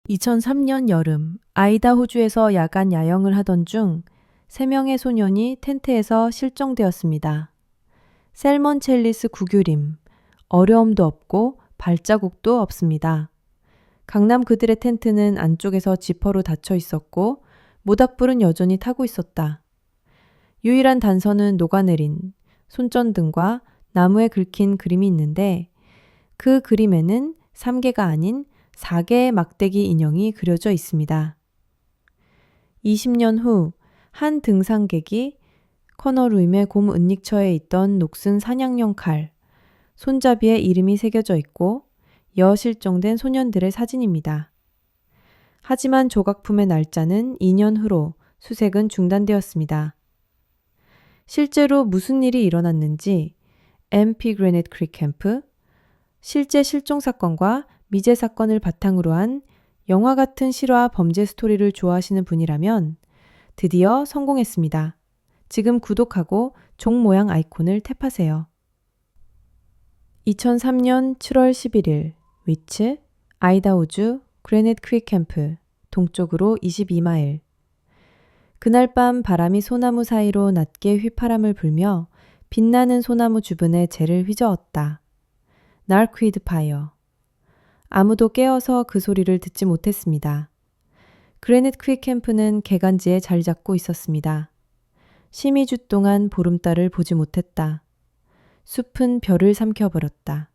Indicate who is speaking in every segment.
Speaker 1: 2003년 여름, 아이다호주에서 야간 야영을 하던 중 3명의 소년이 텐트에서 실종되었습니다. 셀먼 첼리스 구규림, 어려움도 없고 발자국도 없습니다. 강남 그들의 텐트는 안쪽에서 지퍼로 닫혀 있었고 모닥불은 여전히 타고 있었다. 유일한 단서는 녹아내린 손전등과 나무에 긁힌 그림이 있는데 그 그림에는 3개가 아닌 4개의 막대기 인형이 그려져 있습니다. 20년 후 한 등산객이 커널루임의 곰 은닉처에 있던 녹슨 사냥용 칼, 손잡이에 이름이 새겨져 있고 여실종된 소년들의 사진입니다. 하지만 조각품의 날짜는 2년 후로 수색은 중단되었습니다. 실제로 무슨 일이 일어났는지 MP 그래닛 크릭 캠프, 실제 실종 사건과 미제 사건을 바탕으로 한 영화 같은 실화 범죄 스토리를 좋아하시는 분이라면 드디어 성공했습니다. 지금 구독하고 종 모양 아이콘을 탭하세요. 2003년 7월 11일 위치 아이다호주 그래닛 크릭 캠프 동쪽으로 22마일. 그날 밤 바람이 소나무 사이로 낮게 휘파람을 불며 빛나는 소나무 주변에 재를 휘저었다. 나르퀴드 파이어. 아무도 깨어서 그 소리를 듣지 못했습니다. 그래닛 크릭 캠프는 개간지에 자리 잡고 있었습니다. 심의주 동안 보름달을 보지 못했다. 숲은 별을 삼켜버렸다.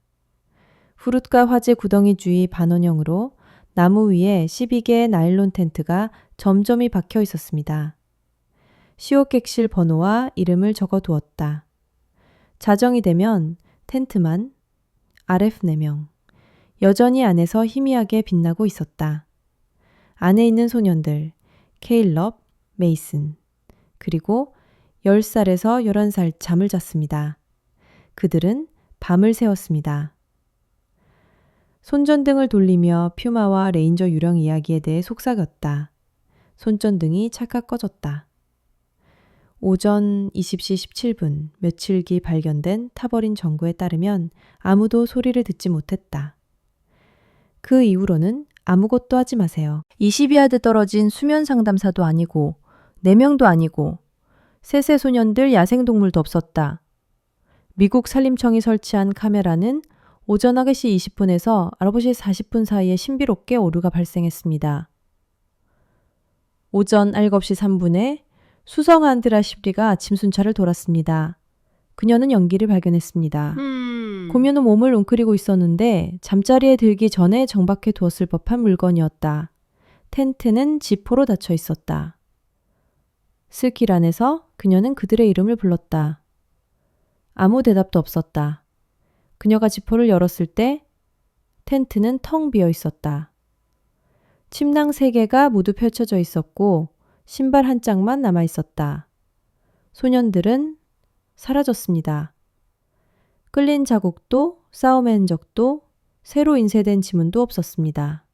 Speaker 1: 후룻과 화재 구덩이 주위 반원형으로 나무 위에 12개의 나일론 텐트가 점점이 박혀 있었습니다. 시옷객실 번호와 이름을 적어두었다. 자정이 되면 텐트만 RF 4명, 여전히 안에서 희미하게 빛나고 있었다. 안에 있는 소년들, 케일럽, 메이슨, 그리고 10살에서 11살 잠을 잤습니다. 그들은 밤을 새웠습니다. 손전등을 돌리며 퓨마와 레인저 유령 이야기에 대해 속삭였다. 손전등이 찰칵 꺼졌다. 오전 20시 17분 며칠기 발견된 타버린 정구에 따르면 아무도 소리를 듣지 못했다. 그 이후로는 아무것도 하지 마세요. 20야드 떨어진 수면 상담사도 아니고 4명도 아니고 셋의 소년들 야생동물도 없었다. 미국 산림청이 설치한 카메라는 오전 9시 20분에서 9시 40분 사이에 신비롭게 오류가 발생했습니다. 오전 7시 3분에 수성 안드라 시브리가 아침 순찰을 돌았습니다. 그녀는 연기를 발견했습니다. 고묘는 몸을 웅크리고 있었는데 잠자리에 들기 전에 정박해 두었을 법한 물건이었다. 텐트는 지포로 닫혀 있었다. 스킬 안에서 그녀는 그들의 이름을 불렀다. 아무 대답도 없었다. 그녀가 지포를 열었을 때 텐트는 텅 비어 있었다. 침낭 3개가 모두 펼쳐져 있었고 신발 한 짝만 남아 있었다. 소년들은 사라졌습니다. 끌린 자국도 싸움의 흔적도 새로 인쇄된 지문도 없었습니다.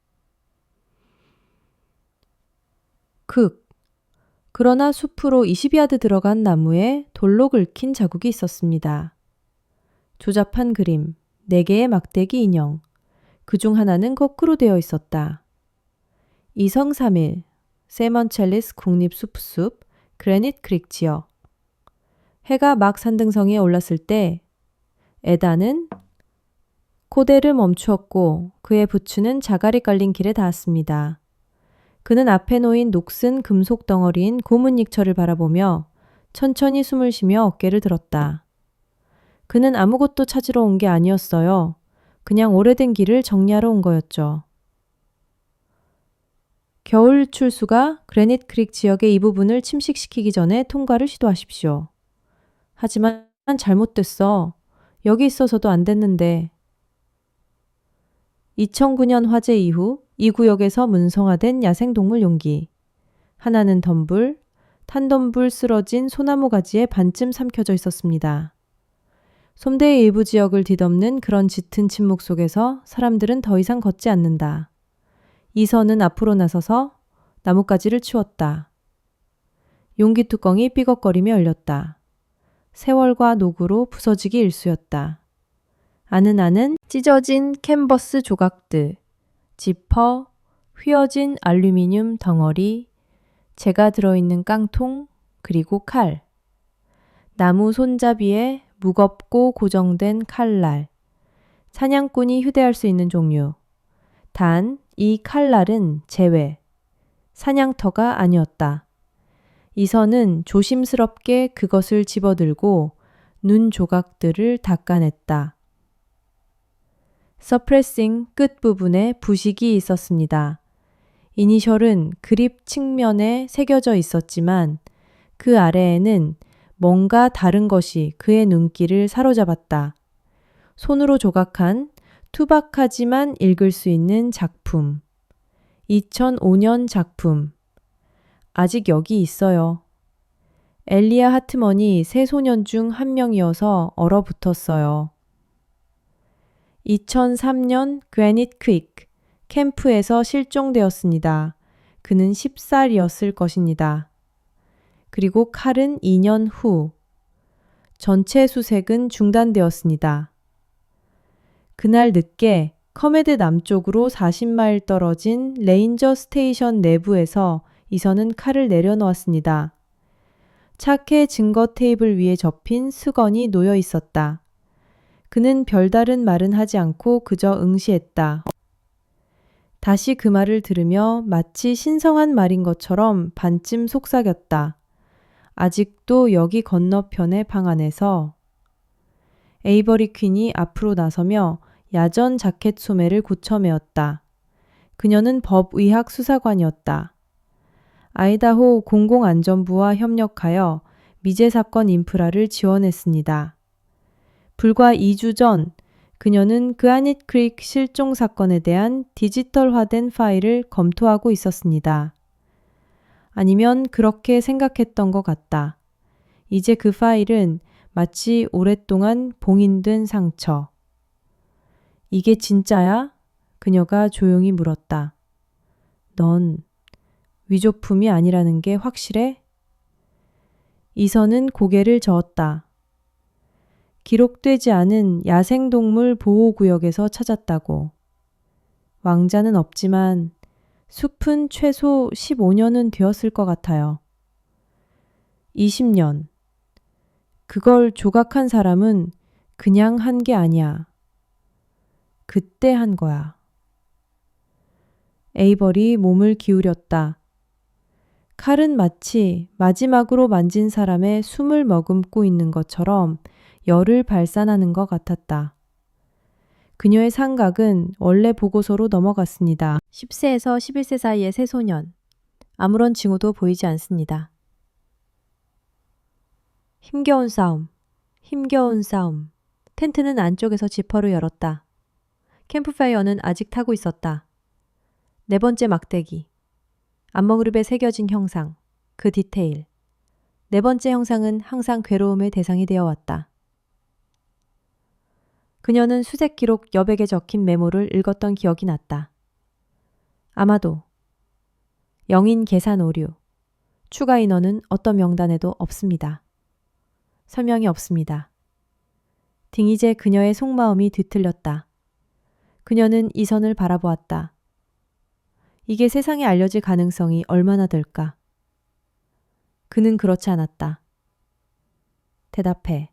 Speaker 1: 그러나 숲으로 20야드 들어간 나무에 돌로 긁힌 자국이 있었습니다. 조잡한 그림, 4개의 막대기 인형, 그중 하나는 거꾸로 되어 있었다. 이성 3일, 세먼 첼리스 국립숲, 그래닛 크릭 지역. 해가 막 산등성이에 올랐을 때 에다는 코데를 멈추었고 그의 부츠는 자갈이 깔린 길에 닿았습니다. 그는 앞에 놓인 녹슨 금속 덩어리인 고문닉처를 바라보며 천천히 숨을 쉬며 어깨를 들었다. 그는 아무것도 찾으러 온 게 아니었어요. 그냥 오래된 길을 정리하러 온 거였죠. 겨울 출수가 그래닛 크릭 지역의 이 부분을 침식시키기 전에 통과를 시도하십시오. 하지만 잘못됐어. 여기 있어서도 안 됐는데. 2009년 화재 이후 이 구역에서 문성화된 야생동물 용기. 하나는 덤불, 탄덤불 쓰러진 소나무 가지에 반쯤 삼켜져 있었습니다. 솜대의 일부 지역을 뒤덮는 그런 짙은 침묵 속에서 사람들은 더 이상 걷지 않는다. 이선은 앞으로 나서서 나뭇가지를 치웠다. 용기 뚜껑이 삐걱거리며 열렸다. 세월과 녹으로 부서지기 일쑤였다. 안은 찢어진 캔버스 조각들, 지퍼, 휘어진 알루미늄 덩어리, 재가 들어있는 깡통, 그리고 칼. 나무 손잡이에 무겁고 고정된 칼날. 사냥꾼이 휴대할 수 있는 종류. 단, 이 칼날은 제외. 사냥터가 아니었다. 이선은 조심스럽게 그것을 집어들고 눈 조각들을 닦아냈다. 서프레싱 끝부분에 부식이 있었습니다. 이니셜은 그립 측면에 새겨져 있었지만 그 아래에는 뭔가 다른 것이 그의 눈길을 사로잡았다. 손으로 조각한 투박하지만 읽을 수 있는 작품. 2005년 작품. 아직 여기 있어요. 엘리아 하트먼이 세 소년 중 한 명이어서 얼어붙었어요. 2003년 그래닛 퀵 캠프에서 실종되었습니다. 그는 10살이었을 것입니다. 그리고 칼은 2년 후 전체 수색은 중단되었습니다. 그날 늦게 커메드 남쪽으로 40마일 떨어진 레인저 스테이션 내부에서 이선은 칼을 내려놓았습니다. 차케 증거 테이블 위에 접힌 수건이 놓여 있었다. 그는 별다른 말은 하지 않고 그저 응시했다. 다시 그 말을 들으며 마치 신성한 말인 것처럼 반쯤 속삭였다. 아직도 여기 건너편의 방 안에서 에이버리 퀸이 앞으로 나서며 야전 자켓 소매를 고쳐매었다. 그녀는 법의학 수사관이었다. 아이다호 공공안전부와 협력하여 미제 사건 인프라를 지원했습니다. 불과 2주 전 그녀는 그아닛 크릭 실종 사건에 대한 디지털화된 파일을 검토하고 있었습니다. 아니면 그렇게 생각했던 것 같다. 이제 그 파일은 마치 오랫동안 봉인된 상처. 이게 진짜야? 그녀가 조용히 물었다. 넌 위조품이 아니라는 게 확실해? 이선은 고개를 저었다. 기록되지 않은 야생동물 보호구역에서 찾았다고. 왕자는 없지만 숲은 최소 15년은 되었을 것 같아요. 20년. 그걸 조각한 사람은 그냥 한 게 아니야. 그때 한 거야. 에이버리 몸을 기울였다. 칼은 마치 마지막으로 만진 사람의 숨을 머금고 있는 것처럼 열을 발산하는 것 같았다. 그녀의 상각은 원래 보고서로 넘어갔습니다. 10세에서 11세 사이의 세 소년. 아무런 징후도 보이지 않습니다. 힘겨운 싸움. 힘겨운 싸움. 텐트는 안쪽에서 지퍼를 열었다. 캠프파이어는 아직 타고 있었다. 네 번째 막대기. 안먹그룹에 새겨진 형상. 그 디테일. 네 번째 형상은 항상 괴로움의 대상이 되어 왔다. 그녀는 수색 기록 여백에 적힌 메모를 읽었던 기억이 났다. 아마도 영인 계산 오류. 추가 인원은 어떤 명단에도 없습니다. 설명이 없습니다. 딩이제 그녀의 속마음이 뒤틀렸다. 그녀는 이선을 바라보았다. 이게 세상에 알려질 가능성이 얼마나 될까? 그는 그렇지 않았다. 대답해.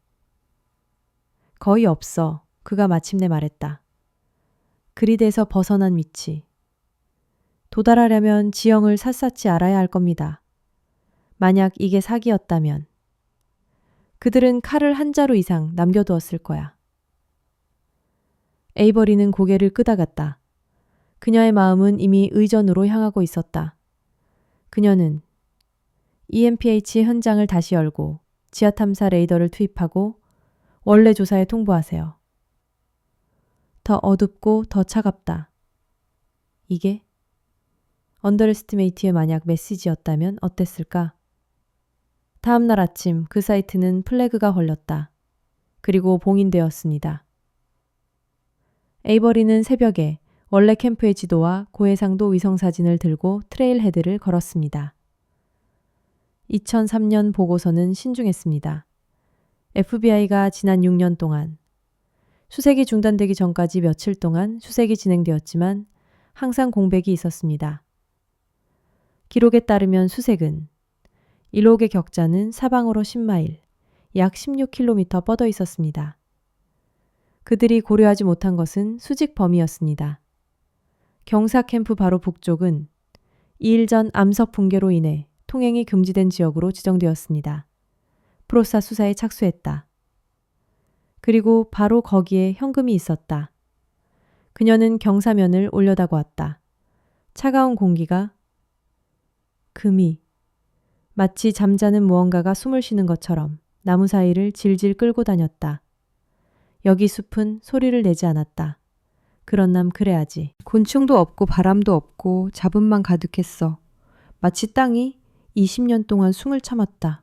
Speaker 1: 거의 없어. 그가 마침내 말했다. 그리드에서 벗어난 위치. 도달하려면 지형을 샅샅이 알아야 할 겁니다. 만약 이게 사기였다면 그들은 칼을 한 자루 이상 남겨두었을 거야. 에이버리는 고개를 끄덕였다. 그녀의 마음은 이미 의전으로 향하고 있었다. 그녀는 EMPH 현장을 다시 열고 지하탐사 레이더를 투입하고 원래 조사에 통보하세요. 더 어둡고 더 차갑다. 이게 언더레스티메이트의 만약 메시지였다면 어땠을까? 다음 날 아침 그 사이트는 플래그가 걸렸다. 그리고 봉인되었습니다. 에이버리는 새벽에 원래 캠프의 지도와 고해상도 위성사진을 들고 트레일 헤드를 걸었습니다. 2003년 보고서는 신중했습니다. FBI가 지난 6년 동안 수색이 중단되기 전까지 며칠 동안 수색이 진행되었지만 항상 공백이 있었습니다. 기록에 따르면 수색은 일록의 격자는 사방으로 10마일, 약 16km 뻗어 있었습니다. 그들이 고려하지 못한 것은 수직 범위였습니다. 경사 캠프 바로 북쪽은 2일 전 암석 붕괴로 인해 통행이 금지된 지역으로 지정되었습니다. 프로사 수사에 착수했다. 그리고 바로 거기에 현금이 있었다. 그녀는 경사면을 올려다보았다. 차가운 공기가 금이 마치 잠자는 무언가가 숨을 쉬는 것처럼 나무 사이를 질질 끌고 다녔다. 여기 숲은 소리를 내지 않았다. 그런 남 그래야지. 곤충도 없고 바람도 없고 잡음만 가득했어. 마치 땅이 20년 동안 숨을 참았다.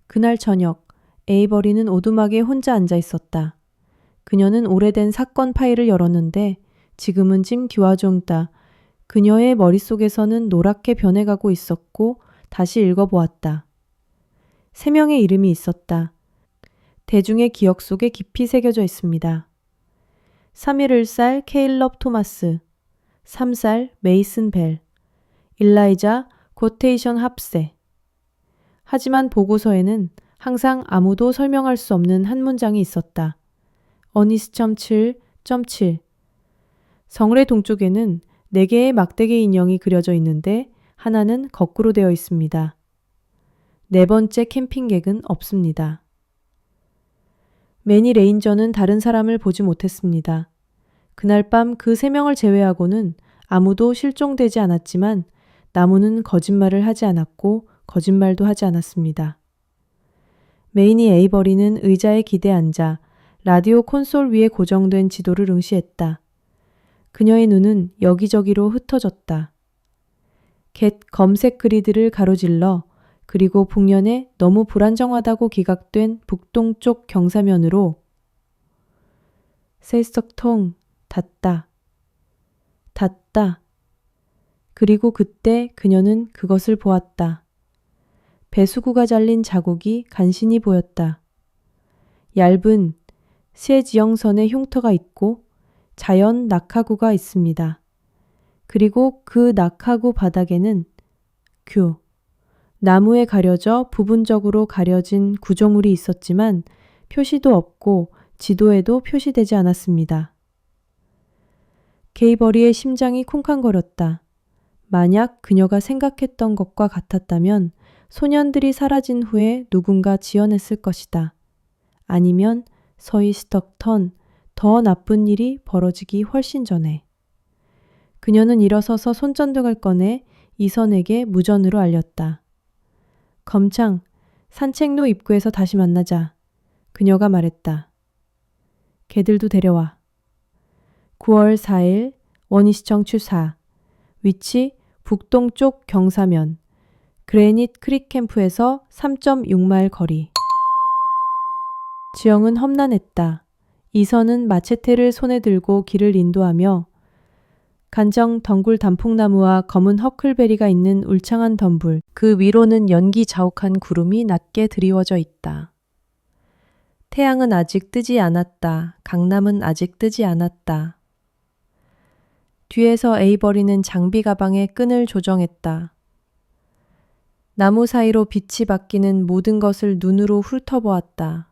Speaker 1: 그날 저녁 에이버리는 오두막에 혼자 앉아 있었다. 그녀는 오래된 사건 파일을 열었는데 지금은 짐 듀아종다. 그녀의 머릿속에서는 노랗게 변해가고 있었고 다시 읽어보았다. 3명의 이름이 있었다. 대중의 기억 속에 깊이 새겨져 있습니다. 3.11살 케일럽 토마스, 3살 메이슨 벨, 일라이자 고테이션 합세. 하지만 보고서에는 항상 아무도 설명할 수 없는 한 문장이 있었다. 어니스.7.7 성의 동쪽에는 4개의 막대기 인형이 그려져 있는데 하나는 거꾸로 되어 있습니다. 4번째 캠핑객은 없습니다. 매니 레인저는 다른 사람을 보지 못했습니다. 그날 밤 그 3명을 제외하고는 아무도 실종되지 않았지만 나무는 거짓말을 하지 않았고 거짓말도 하지 않았습니다. 메이니 에이버리는 의자에 기대 앉아 라디오 콘솔 위에 고정된 지도를 응시했다. 그녀의 눈은 여기저기로 흩어졌다. 겟 검색 그리드를 가로질러 그리고 북면에 너무 불안정하다고 기각된 북동쪽 경사면으로 세석통 닿다. 닿다. 그리고 그때 그녀는 그것을 보았다. 배수구가 잘린 자국이 간신히 보였다. 얇은 새 지형선의 흉터가 있고 자연 낙하구가 있습니다. 그리고 그 낙하구 바닥에는 나무에 가려져 부분적으로 가려진 구조물이 있었지만 표시도 없고 지도에도 표시되지 않았습니다. 게이버리의 심장이 쿵쾅거렸다. 만약 그녀가 생각했던 것과 같았다면 소년들이 사라진 후에 누군가 지어냈을 것이다. 아니면 서희 스톡턴, 더 나쁜 일이 벌어지기 훨씬 전에. 그녀는 일어서서 손전등을 꺼내 이선에게 무전으로 알렸다. 검창, 산책로 입구에서 다시 만나자. 그녀가 말했다. 걔들도 데려와. 9월 4일 원희시청 추사. 위치 북동쪽 경사면. 그레닛 크릭 캠프에서 3.6마일 거리. 지형은 험난했다. 이선은 마체테를 손에 들고 길을 인도하며 간정 덩굴 단풍나무와 검은 허클베리가 있는 울창한 덤불, 그 위로는 연기 자욱한 구름이 낮게 드리워져 있다. 태양은 아직 뜨지 않았다. 강남은 아직 뜨지 않았다. 뒤에서 에이버리는 장비 가방의 끈을 조정했다. 나무 사이로 빛이 바뀌는 모든 것을 눈으로 훑어보았다.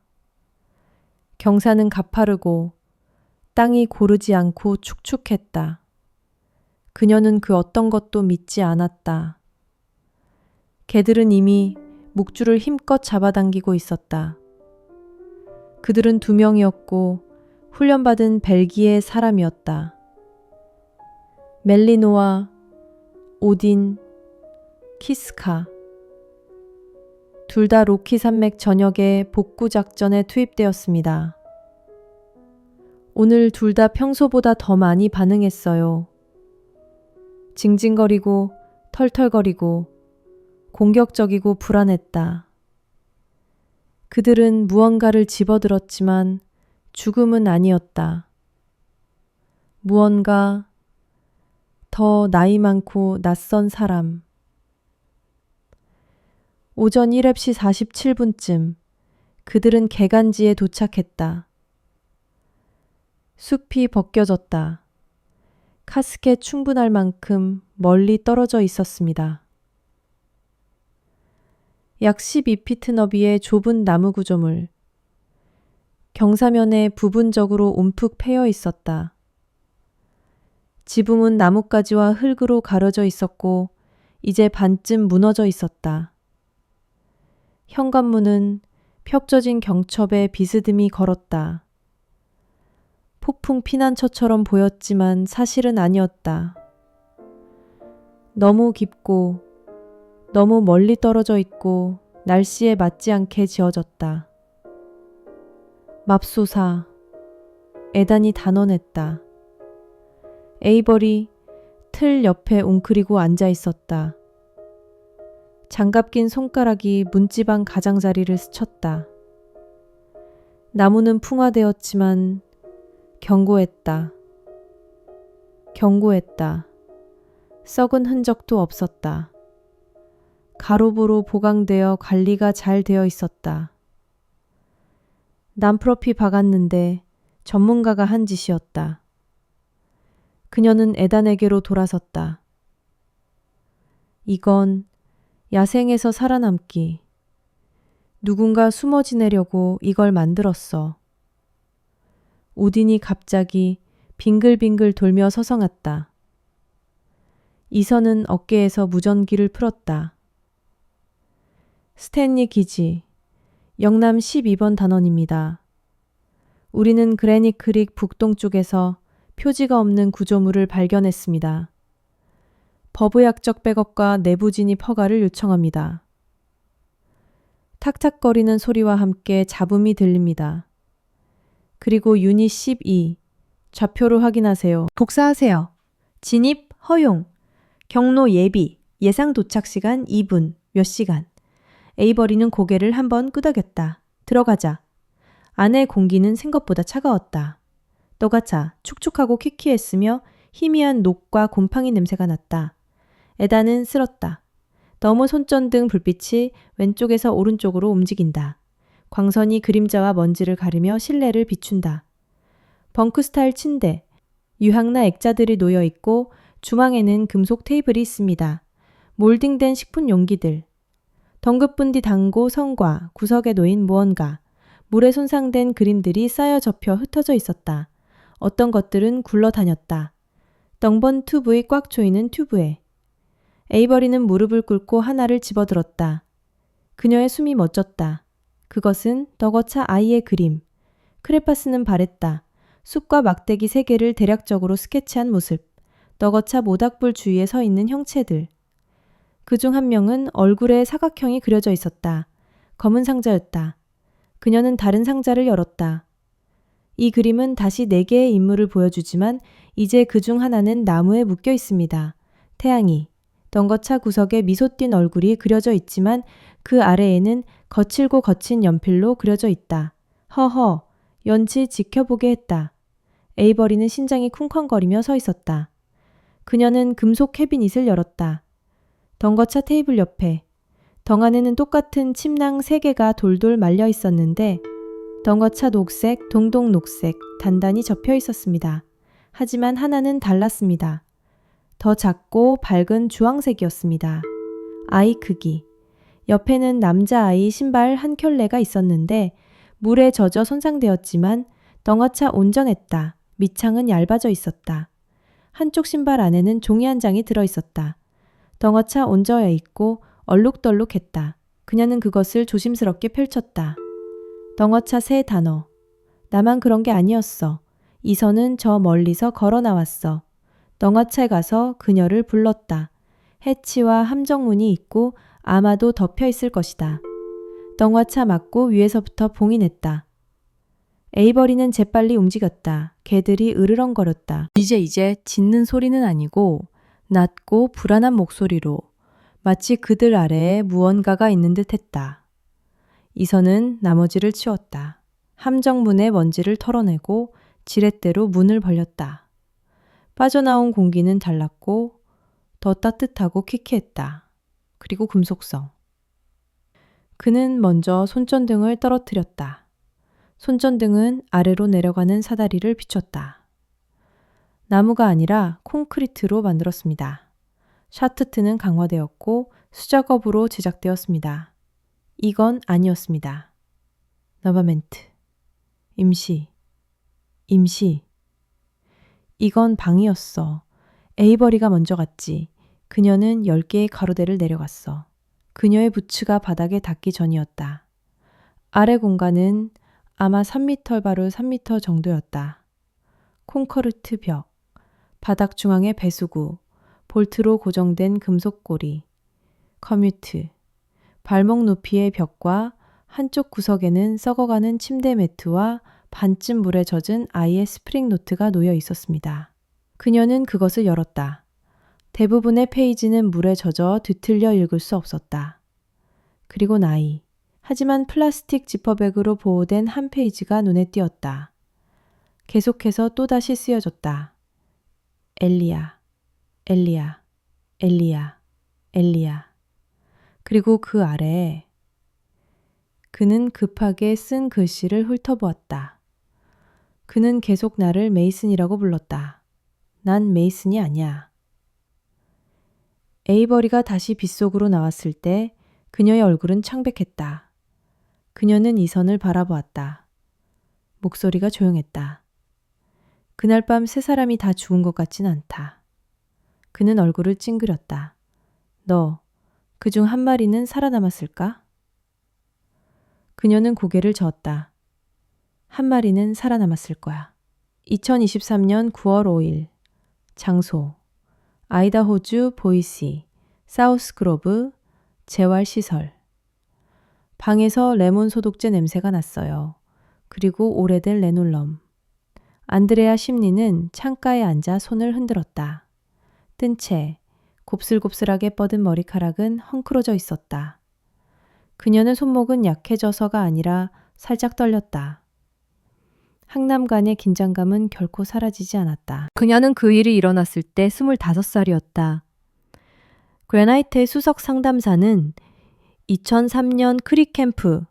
Speaker 1: 경사는 가파르고 땅이 고르지 않고 축축했다. 그녀는 그 어떤 것도 믿지 않았다. 개들은 이미 묵주를 힘껏 잡아당기고 있었다. 그들은 2명이었고 훈련받은 벨기에 사람이었다. 멜리노와 오딘, 키스카. 둘 다 로키 산맥 전역의 복구 작전에 투입되었습니다. 오늘 둘 다 평소보다 더 많이 반응했어요. 징징거리고 털털거리고 공격적이고 불안했다. 그들은 무언가를 집어들었지만 죽음은 아니었다. 무언가 더 나이 많고 낯선 사람. 오전 1시 47분쯤 그들은 개간지에 도착했다. 숲이 벗겨졌다. 카스켓 충분할 만큼 멀리 떨어져 있었습니다. 약 12피트 너비의 좁은 나무 구조물. 경사면에 부분적으로 움푹 패여 있었다. 지붕은 나뭇가지와 흙으로 가려져 있었고 이제 반쯤 무너져 있었다. 현관문은 펴져진 경첩에 비스듬히 걸었다. 폭풍 피난처처럼 보였지만 사실은 아니었다. 너무 깊고 너무 멀리 떨어져 있고 날씨에 맞지 않게 지어졌다. 맙소사, 에단이 단언했다. 에이버리 틀 옆에 웅크리고 앉아 있었다. 장갑 낀 손가락이 문지방 가장자리를 스쳤다. 나무는 풍화되었지만 견고했다. 견고했다. 썩은 흔적도 없었다. 가로부로 보강되어 관리가 잘 되어 있었다. 남프로피 박았는데 전문가가 한 짓이었다. 그녀는 에단에게로 돌아섰다. 이건 야생에서 살아남기. 누군가 숨어 지내려고 이걸 만들었어. 오딘이 갑자기 빙글빙글 돌며 서성았다. 이선은 어깨에서 무전기를 풀었다. 스탠리 기지, 영남 12번 단원입니다. 우리는 그래니 크릭 북동쪽에서 표지가 없는 구조물을 발견했습니다. 법의학적 백업과 내부 진입 허가를 요청합니다. 탁탁거리는 소리와 함께 잡음이 들립니다. 그리고 유닛 12, 좌표를 확인하세요. 복사하세요. 진입 허용, 경로 예비, 예상 도착 시간 2분, 몇 시간. 에이버리는 고개를 한번 끄덕였다. 들어가자. 안의 공기는 생각보다 차가웠다. 너가차 축축하고 퀴퀴했으며 희미한 녹과 곰팡이 냄새가 났다. 에다는 쓸었다. 너무 손전등 불빛이 왼쪽에서 오른쪽으로 움직인다. 광선이 그림자와 먼지를 가리며 실내를 비춘다. 벙크 스타일 침대, 유황나 액자들이 놓여 있고 중앙에는 금속 테이블이 있습니다. 몰딩된 식품 용기들, 덩긋분디 당고 성과, 구석에 놓인 무언가, 물에 손상된 그림들이 쌓여 접혀 흩어져 있었다. 어떤 것들은 굴러다녔다. 덩번 튜브의 꽉 조이는 튜브에. 에이버리는 무릎을 꿇고 하나를 집어들었다. 그녀의 숨이 멎었다. 그것은 덕어차 아이의 그림. 크레파스는 바랬다. 숲과 막대기 3개를 대략적으로 스케치한 모습. 덕어차 모닥불 주위에 서 있는 형체들. 그중 한 명은 얼굴에 사각형이 그려져 있었다. 검은 상자였다. 그녀는 다른 상자를 열었다. 이 그림은 다시 4개의 인물을 보여주지만 이제 그중 하나는 나무에 묶여 있습니다. 태양이. 덩거차 구석에 미소 띈 얼굴이 그려져 있지만 그 아래에는 거칠고 거친 연필로 그려져 있다. 허허, 연치 지켜보게 했다. 에이버리는 심장이 쿵쾅거리며 서 있었다. 그녀는 금속 캐비닛을 열었다. 덩거차 테이블 옆에. 덩 안에는 똑같은 침낭 3개가 돌돌 말려 있었는데 덩거차 녹색, 동동 녹색, 단단히 접혀 있었습니다. 하지만 하나는 달랐습니다. 더 작고 밝은 주황색이었습니다. 아이 크기. 옆에는 남자아이 신발 한 켤레가 있었는데 물에 젖어 손상되었지만 덩어차 온전했다. 밑창은 얇아져 있었다. 한쪽 신발 안에는 종이 한 장이 들어있었다. 덩어차 얹어야 있고 얼룩덜룩했다. 그녀는 그것을 조심스럽게 펼쳤다. 덩어차 3단어. 나만 그런 게 아니었어. 이선은 저 멀리서 걸어 나왔어. 덩어차에 가서 그녀를 불렀다. 해치와 함정문이 있고 아마도 덮여 있을 것이다. 덩어차 맞고 위에서부터 봉인했다. 에이버리는 재빨리 움직였다. 개들이 으르렁거렸다. 이제 짖는 소리는 아니고 낮고 불안한 목소리로 마치 그들 아래에 무언가가 있는 듯 했다. 이선은 나머지를 치웠다. 함정문의 먼지를 털어내고 지렛대로 문을 벌렸다. 빠져나온 공기는 달랐고 더 따뜻하고 퀴퀴했다. 그리고 금속성. 그는 먼저 손전등을 떨어뜨렸다. 손전등은 아래로 내려가는 사다리를 비췄다. 나무가 아니라 콘크리트로 만들었습니다. 샤트트는 강화되었고 수작업으로 제작되었습니다. 이건 아니었습니다. 너바멘트. 임시. 이건 방이었어. 에이버리가 먼저 갔지. 그녀는 10개의 가로대를 내려갔어. 그녀의 부츠가 바닥에 닿기 전이었다. 아래 공간은 아마 3m 바로 3m 정도였다. 콘크리트 벽, 바닥 중앙에 배수구, 볼트로 고정된 금속 고리, 커뮤트, 발목 높이의 벽과 한쪽 구석에는 썩어가는 침대 매트와 반쯤 물에 젖은 아이의 스프링 노트가 놓여 있었습니다. 그녀는 그것을 열었다. 대부분의 페이지는 물에 젖어 뒤틀려 읽을 수 없었다. 그리고 나이. 하지만 플라스틱 지퍼백으로 보호된 한 페이지가 눈에 띄었다. 계속해서 또다시 쓰여졌다. 엘리야. 그리고 그 아래에 그는 급하게 쓴 글씨를 훑어보았다. 그는 계속 나를 메이슨이라고 불렀다. 난 메이슨이 아니야. 에이버리가 다시 빗속으로 나왔을 때 그녀의 얼굴은 창백했다. 그녀는 이선을 바라보았다. 목소리가 조용했다. 그날 밤 세 사람이 다 죽은 것 같진 않다. 그는 얼굴을 찡그렸다. 너, 그중 한 마리는 살아남았을까? 그녀는 고개를 저었다. 한 마리는 살아남았을 거야. 2023년 9월 5일. 장소. 아이다호주 보이시, 사우스그로브, 재활시설. 방에서 레몬 소독제 냄새가 났어요. 그리고 오래된 레놀럼. 안드레아 심리는 창가에 앉아 손을 흔들었다. 뜬 채 곱슬곱슬하게 뻗은 머리카락은 헝클어져 있었다. 그녀는 손목은 약해져서가 아니라 살짝 떨렸다. 항남간의 긴장감은 결코 사라지지 않았다. 그녀는 그 일이 일어났을 때 25살이었다. 그레나이트의 수석 상담사는 2003년 크릭캠프.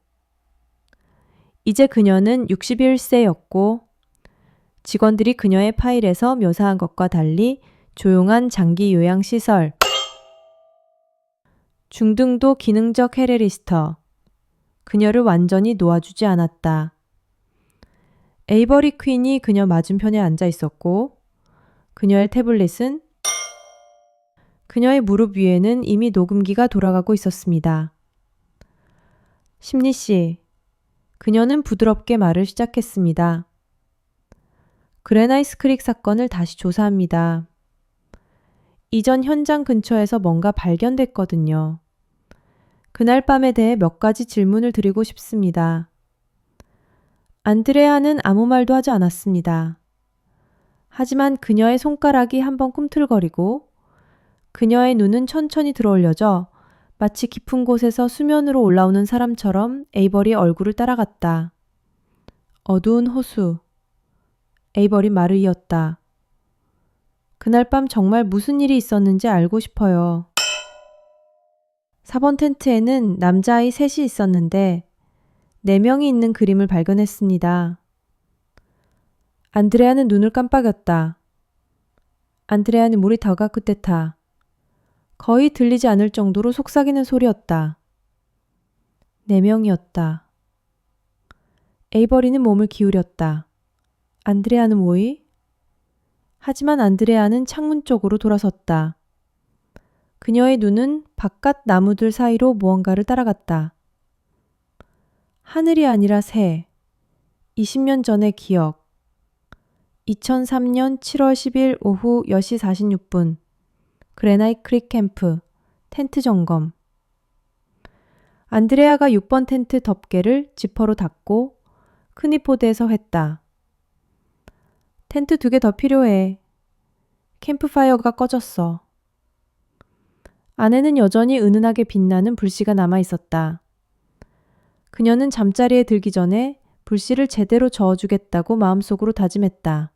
Speaker 1: 이제 그녀는 61세였고 직원들이 그녀의 파일에서 묘사한 것과 달리 조용한 장기 요양시설, 중등도 기능적 헤레리스터, 그녀를 완전히 놓아주지 않았다. 에이버리 퀸이 그녀 맞은편에 앉아 있었고 그녀의 태블릿은 그녀의 무릎 위에는 이미 녹음기가 돌아가고 있었습니다. 심리씨, 그녀는 부드럽게 말을 시작했습니다. 그레나이스 크릭 사건을 다시 조사합니다. 이전 현장 근처에서 뭔가 발견됐거든요. 그날 밤에 대해 몇 가지 질문을 드리고 싶습니다. 안드레아는 아무 말도 하지 않았습니다. 하지만 그녀의 손가락이 한번 꿈틀거리고 그녀의 눈은 천천히 들어올려져 마치 깊은 곳에서 수면으로 올라오는 사람처럼 에이버리의 얼굴을 따라갔다. 어두운 호수. 에이버리 말을 이었다. 그날 밤 정말 무슨 일이 있었는지 알고 싶어요. 4번 텐트에는 남자아이 셋이 있었는데 4명이 있는 그림을 발견했습니다. 안드레아는 눈을 깜빡였다. 안드레아는 물이 더 가꾸댔다. 거의 들리지 않을 정도로 속삭이는 소리였다. 4명이었다. 에이버리는 몸을 기울였다. 안드레아는 뭐이? 하지만 안드레아는 창문 쪽으로 돌아섰다. 그녀의 눈은 바깥 나무들 사이로 무언가를 따라갔다. 하늘이 아니라 새. 20년 전의 기억. 2003년 7월 10일 오후 10시 46분. 그레나이트 크릭 캠프. 텐트 점검. 안드레아가 6번 텐트 덮개를 지퍼로 닫고 크니포드에서 했다. 텐트 2개 더 필요해. 캠프파이어가 꺼졌어. 안에는 여전히 은은하게 빛나는 불씨가 남아 있었다. 그녀는 잠자리에 들기 전에 불씨를 제대로 저어주겠다고 마음속으로 다짐했다.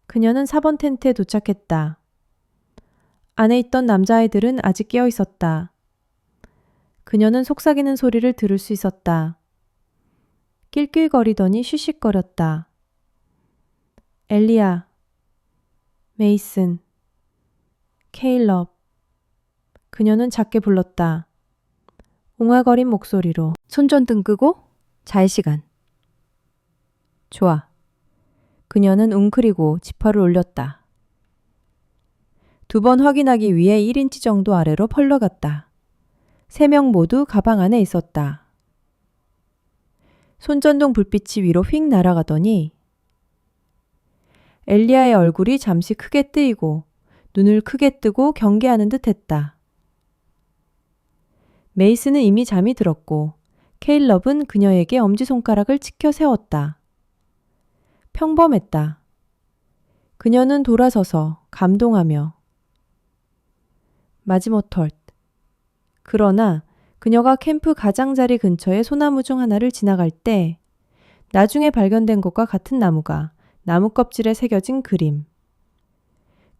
Speaker 1: 그녀는 4번 텐트에 도착했다. 안에 있던 남자아이들은 아직 깨어 있었다. 그녀는 속삭이는 소리를 들을 수 있었다. 낄낄거리더니 쉬쉬거렸다. 엘리야, 메이슨, 케일럽. 그녀는 작게 불렀다. 웅얼거린 목소리로. 손전등 끄고 잘 시간. 좋아. 그녀는 웅크리고 지퍼를 올렸다. 2번 확인하기 위해 1인치 정도 아래로 펄러갔다. 3명 모두 가방 안에 있었다. 손전등 불빛이 위로 휙 날아가더니 엘리아의 얼굴이 잠시 크게 뜨이고 눈을 크게 뜨고 경계하는 듯 했다. 메이슨은 이미 잠이 들었고 케일럽은 그녀에게 엄지손가락을 치켜 세웠다. 평범했다. 그녀는 돌아서서 감동하며 마지못헐. 그러나 그녀가 캠프 가장자리 근처의 소나무 중 하나를 지나갈 때 나중에 발견된 것과 같은 나무가 나무 껍질에 새겨진 그림.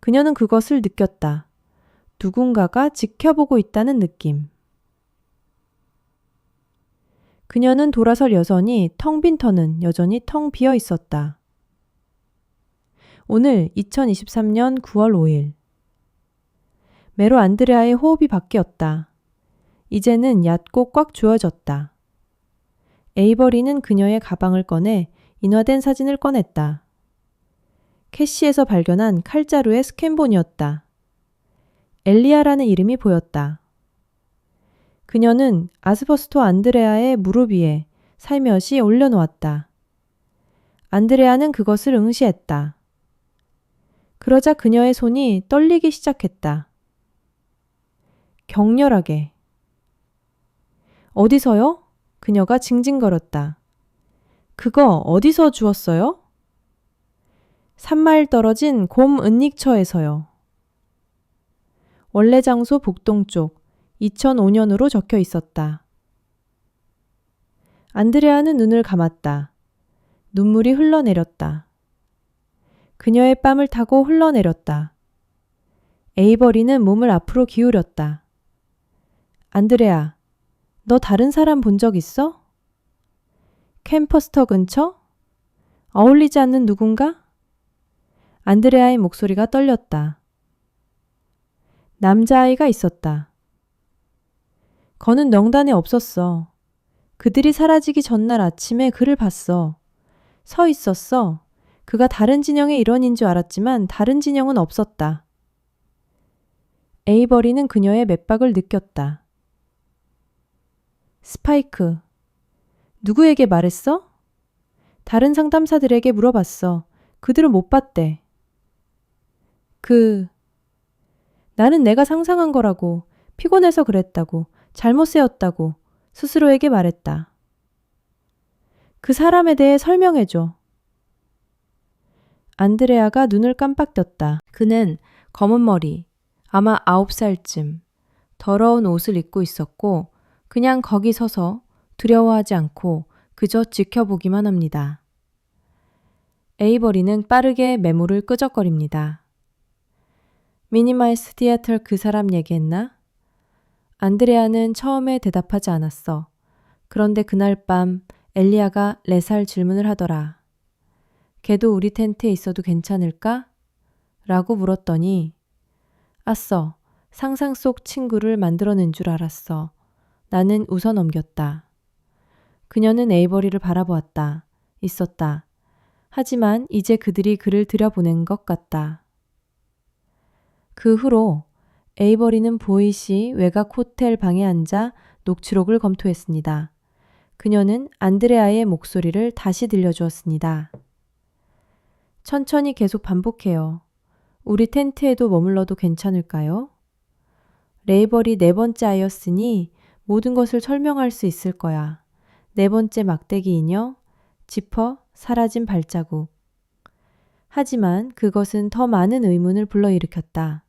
Speaker 1: 그녀는 그것을 느꼈다. 누군가가 지켜보고 있다는 느낌. 그녀는 돌아설 여전히 텅 빈 터는 여전히 텅 비어 있었다. 오늘 2023년 9월 5일. 메로 안드레아의 호흡이 바뀌었다. 이제는 얕고 꽉 조여졌다. 에이버리는 그녀의 가방을 꺼내 인화된 사진을 꺼냈다. 캐시에서 발견한 칼자루의 스캔본이었다. 엘리아라는 이름이 보였다. 그녀는 아스버스토 안드레아의 무릎 위에 살며시 올려놓았다. 안드레아는 그것을 응시했다. 그러자 그녀의 손이 떨리기 시작했다. 격렬하게. 어디서요? 그녀가 징징거렸다. 그거 어디서 주웠어요? 3마일 떨어진 곰 은닉처에서요. 원래 장소 북동쪽 2005년으로 적혀 있었다. 안드레아는 눈을 감았다. 눈물이 흘러내렸다. 그녀의 뺨을 타고 흘러내렸다. 에이버리는 몸을 앞으로 기울였다. 안드레아, 너 다른 사람 본 적 있어? 캠퍼스터 근처? 어울리지 않는 누군가? 안드레아의 목소리가 떨렸다. 남자아이가 있었다. 거는 명단에 없었어. 그들이 사라지기 전날 아침에 그를 봤어. 서 있었어. 그가 다른 진영의 일원인 줄 알았지만 다른 진영은 없었다. 에이버리는 그녀의 맥박을 느꼈다. 스파이크. 누구에게 말했어? 다른 상담사들에게 물어봤어. 그들은 못 봤대. 나는 내가 상상한 거라고, 피곤해서 그랬다고, 잘못 세웠다고 스스로에게 말했다. 그 사람에 대해 설명해줘. 안드레아가 눈을 깜빡떴다. 그는 검은 머리, 아마 9살쯤, 더러운 옷을 입고 있었고 그냥 거기 서서 두려워하지 않고 그저 지켜보기만 합니다. 에이버리는 빠르게 메모를 끄적거립니다. 미니마이스 티에터 그 사람 얘기했나? 안드레아는 처음에 대답하지 않았어. 그런데 그날 밤 엘리아가 4살 질문을 하더라. 걔도 우리 텐트에 있어도 괜찮을까? 라고 물었더니 아싸, 상상 속 친구를 만들어낸 줄 알았어. 나는 웃어 넘겼다. 그녀는 에이버리를 바라보았다. 있었다. 하지만 이제 그들이 그를 들여보낸 것 같다. 그 후로 에이버리는 보이시 외곽 호텔 방에 앉아 녹취록을 검토했습니다. 그녀는 안드레아의 목소리를 다시 들려주었습니다. 천천히 계속 반복해요. 우리 텐트에도 머물러도 괜찮을까요? 레이벌이 4번째 아이였으니 모든 것을 설명할 수 있을 거야. 4번째 막대기 인형, 지퍼, 사라진 발자국. 하지만 그것은 더 많은 의문을 불러일으켰다.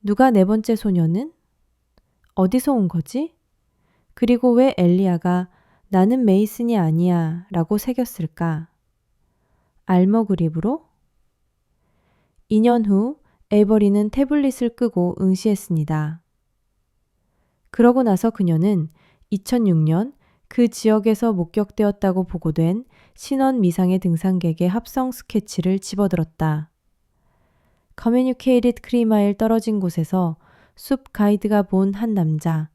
Speaker 1: 누가 4번째 소녀는? 어디서 온 거지? 그리고 왜 엘리아가 나는 메이슨이 아니야 라고 새겼을까? 알머 그립으로? 2년 후 에이버리는 태블릿을 끄고 응시했습니다. 그러고 나서 그녀는 2006년 그 지역에서 목격되었다고 보고된 신원 미상의 등산객의 합성 스케치를 집어들었다. Communicated 3마일 떨어진 곳에서 숲 가이드가 본 한 남자.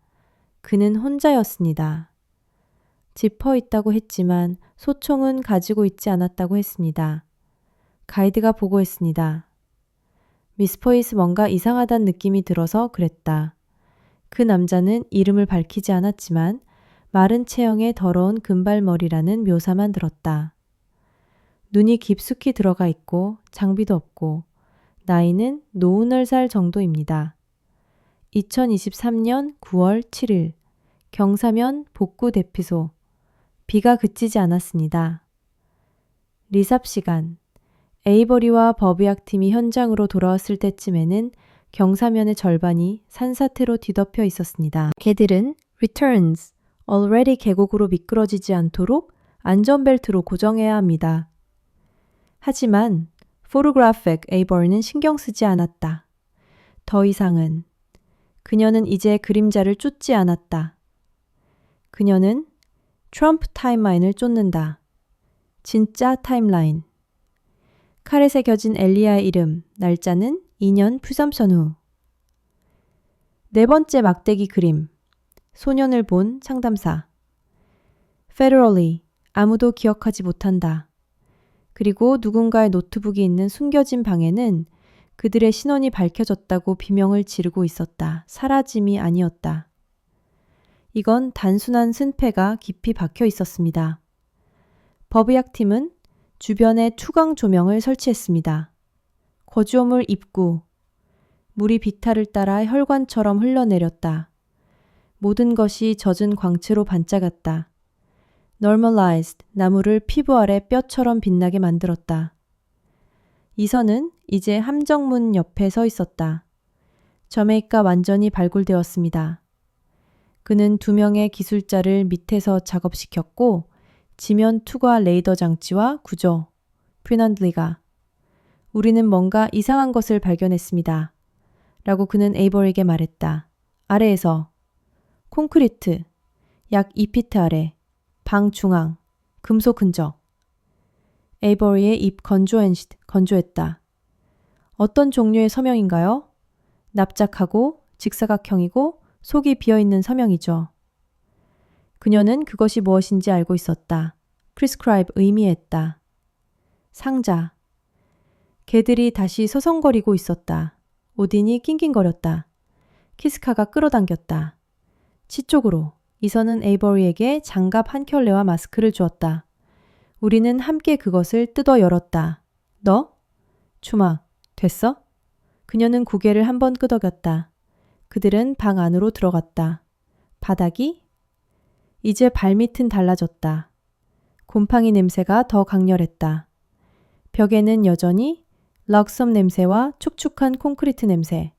Speaker 1: 그는 혼자였습니다. 지퍼 있다고 했지만 소총은 가지고 있지 않았다고 했습니다. 가이드가 보고했습니다. 미스 포이스 뭔가 이상하다는 느낌이 들어서 그랬다. 그 남자는 이름을 밝히지 않았지만 마른 체형에 더러운 금발머리라는 묘사만 들었다. 눈이 깊숙이 들어가 있고 장비도 없고 나이는 노흔 살 정도입니다. 2023년 9월 7일 경사면 복구 대피소. 비가 그치지 않았습니다. 리삽 시간. 에이버리와 버비악 팀이 현장으로 돌아왔을 때쯤에는 경사면의 절반이 산사태로 뒤덮여 있었습니다. 개들은 returns, already 계곡으로 미끄러지지 않도록 안전벨트로 고정해야 합니다. 하지만 photographic 에이버리는 신경 쓰지 않았다. 더 이상은 그녀는 이제 그림자를 쫓지 않았다. 그녀는 트럼프 타임라인을 쫓는다. 진짜 타임라인. 칼에 새겨진 엘리아의 이름, 날짜는 2년 푸삼선 후. 네 번째 막대기 그림. 소년을 본 상담사. Federally, 아무도 기억하지 못한다. 그리고 누군가의 노트북이 있는 숨겨진 방에는 그들의 신원이 밝혀졌다고 비명을 지르고 있었다. 사라짐이 아니었다. 이건 단순한 승패가 깊이 박혀 있었습니다. 버비악 팀은 주변에 투광 조명을 설치했습니다. 거주어물 입구. 물이 비탈을 따라 혈관처럼 흘러내렸다. 모든 것이 젖은 광채로 반짝았다. Normalized, 나무를 피부 아래 뼈처럼 빛나게 만들었다. 이선은 이제 함정문 옆에 서 있었다. 저메이카 완전히 발굴되었습니다. 그는 2명의 기술자를 밑에서 작업시켰고 지면 투과 레이더 장치와 구조, 프리넌들리가 우리는 뭔가 이상한 것을 발견했습니다. 라고 그는 에이버에게 말했다. 아래에서 콘크리트, 약 2피트 아래, 방 중앙, 금속 흔적. 에이버리의 입 건조했다. 어떤 종류의 서명인가요? 납작하고 직사각형이고 속이 비어있는 서명이죠. 그녀는 그것이 무엇인지 알고 있었다. prescribe 의미했다. 상자. 개들이 다시 서성거리고 있었다. 오딘이 낑낑거렸다. 키스카가 끌어당겼다. 치 쪽으로. 이선은 에이버리에게 장갑 한 켤레와 마스크를 주었다. 우리는 함께 그것을 뜯어 열었다. 너? 추마. 됐어? 그녀는 고개를 한번 끄덕였다. 그들은 방 안으로 들어갔다. 바닥이? 이제 발밑은 달라졌다. 곰팡이 냄새가 더 강렬했다. 벽에는 여전히 럭섬 냄새와 촉촉한 콘크리트 냄새.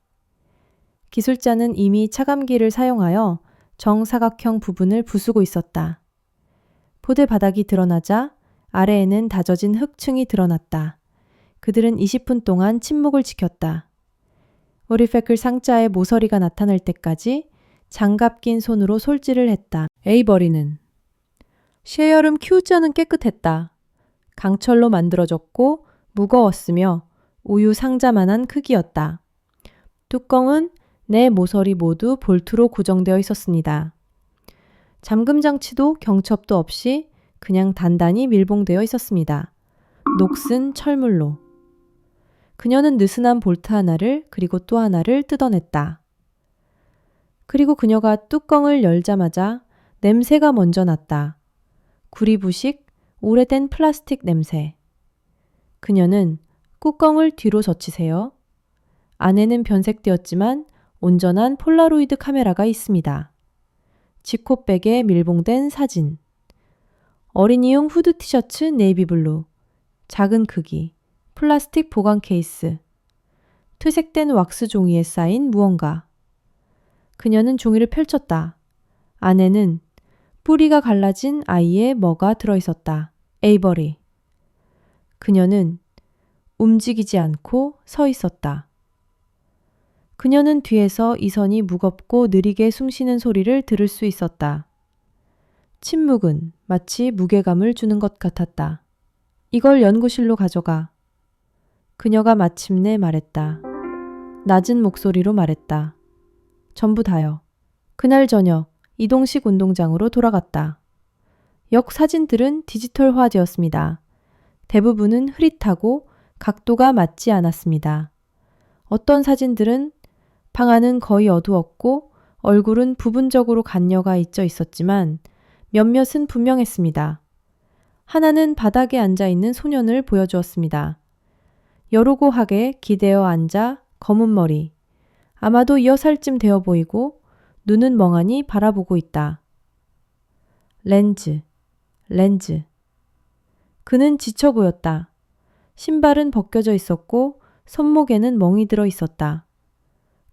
Speaker 1: 기술자는 이미 차감기를 사용하여 정사각형 부분을 부수고 있었다. 포대 바닥이 드러나자 아래에는 다져진 흙층이 드러났다. 그들은 20분 동안 침묵을 지켰다. 오리페클 상자의 모서리가 나타날 때까지 장갑 낀 손으로 솔질을 했다. 에이버리는 쉐여름 큐자는 깨끗했다. 강철로 만들어졌고 무거웠으며 우유 상자만한 크기였다. 뚜껑은 내 모서리 모두 볼트로 고정되어 있었습니다. 잠금 장치도 경첩도 없이 그냥 단단히 밀봉되어 있었습니다. 녹슨 철물로. 그녀는 느슨한 볼트 하나를 그리고 또 하나를 뜯어냈다. 그리고 그녀가 뚜껑을 열자마자 냄새가 먼저 났다. 구리부식, 오래된 플라스틱 냄새. 그녀는 뚜껑을 뒤로 젖히세요. 안에는 변색되었지만 온전한 폴라로이드 카메라가 있습니다. 지코백에 밀봉된 사진. 어린이용 후드 티셔츠 네이비블루. 작은 크기. 플라스틱 보관 케이스. 퇴색된 왁스 종이에 쌓인 무언가. 그녀는 종이를 펼쳤다. 안에는 뿌리가 갈라진 아이의 뭐가 들어있었다. 에이버리. 그녀는 움직이지 않고 서 있었다. 그녀는 뒤에서 이선이 무겁고 느리게 숨쉬는 소리를 들을 수 있었다. 침묵은 마치 무게감을 주는 것 같았다. 이걸 연구실로 가져가. 그녀가 마침내 말했다. 낮은 목소리로 말했다. 전부 다요. 그날 저녁 이동식 운동장으로 돌아갔다. 역 사진들은 디지털화되었습니다. 대부분은 흐릿하고 각도가 맞지 않았습니다. 어떤 사진들은 방 안은 거의 어두웠고 얼굴은 부분적으로 간녀가 잊혀 있었지만 몇몇은 분명했습니다. 하나는 바닥에 앉아 있는 소년을 보여주었습니다. 여로고하게 기대어 앉아 검은 머리, 아마도 6살쯤 되어 보이고 눈은 멍하니 바라보고 있다. 렌즈. 그는 지쳐 보였다. 신발은 벗겨져 있었고 손목에는 멍이 들어 있었다.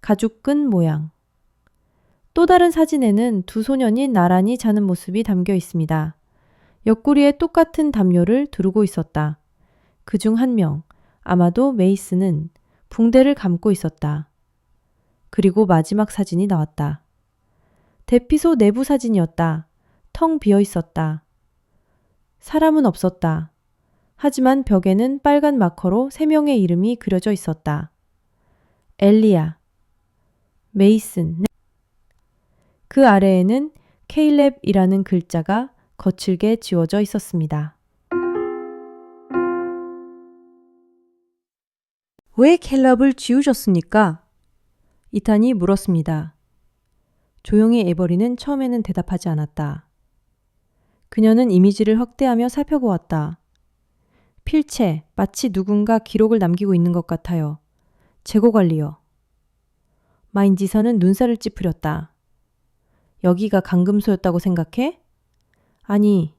Speaker 1: 가죽끈 모양. 또 다른 사진에는 두 소년이 나란히 자는 모습이 담겨 있습니다. 옆구리에 똑같은 담요를 두르고 있었다. 그중 한 명, 아마도 메이스는 붕대를 감고 있었다. 그리고 마지막 사진이 나왔다. 대피소 내부 사진이었다. 텅 비어 있었다. 사람은 없었다. 하지만 벽에는 빨간 마커로 3명의 이름이 그려져 있었다. 엘리야, 메이슨. 그 아래에는 케일랩이라는 글자가 거칠게 지워져 있었습니다. 왜 켈럽을 지우셨습니까? 이탄이 물었습니다. 조용히 에버리는 처음에는 대답하지 않았다. 그녀는 이미지를 확대하며 살펴보았다. 필체, 마치 누군가 기록을 남기고 있는 것 같아요. 재고 관리요. 마인지선은 눈살을 찌푸렸다. 여기가 감금소였다고 생각해? 아니,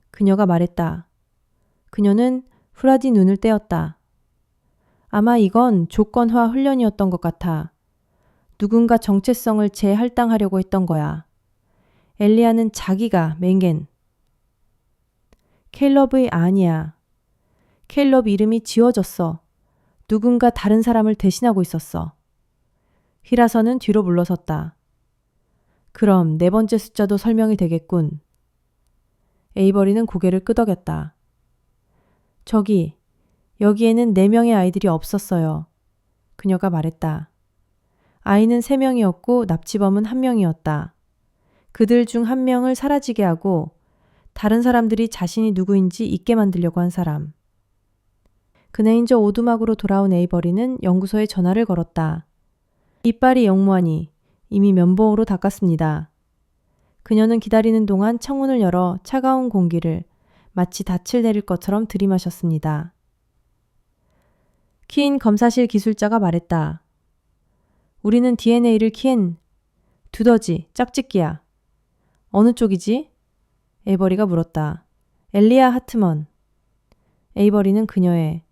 Speaker 1: 그녀가 말했다. 그녀는 후라디 눈을 떼었다. 아마 이건 조건화 훈련이었던 것 같아. 누군가 정체성을 재할당하려고 했던 거야. 엘리야는 자기가 맹겐. 켈럽의 아니야. 켈럽 이름이 지워졌어. 누군가 다른 사람을 대신하고 있었어. 히라선은 뒤로 물러섰다. 그럼 4번째 숫자도 설명이 되겠군. 에이버리는 고개를 끄덕였다. 여기에는 4명의 아이들이 없었어요. 그녀가 말했다. 아이는 3명이었고 납치범은 1명이었다. 그들 중 1명을 사라지게 하고 다른 사람들이 자신이 누구인지 잊게 만들려고 한 사람. 그네인저 오두막으로 돌아온 에이버리는 연구소에 전화를 걸었다. 이빨이 영무하니 이미 면봉으로 닦았습니다. 그녀는 기다리는 동안 창문을 열어 차가운 공기를 마치 닻을 내릴 것처럼 들이마셨습니다. 키인 검사실 기술자가 말했다. 우리는 DNA를 키엔 두더지, 짝짓기야. 어느 쪽이지? 에이버리가 물었다. 엘리야 하트먼. 에이버리는 그녀의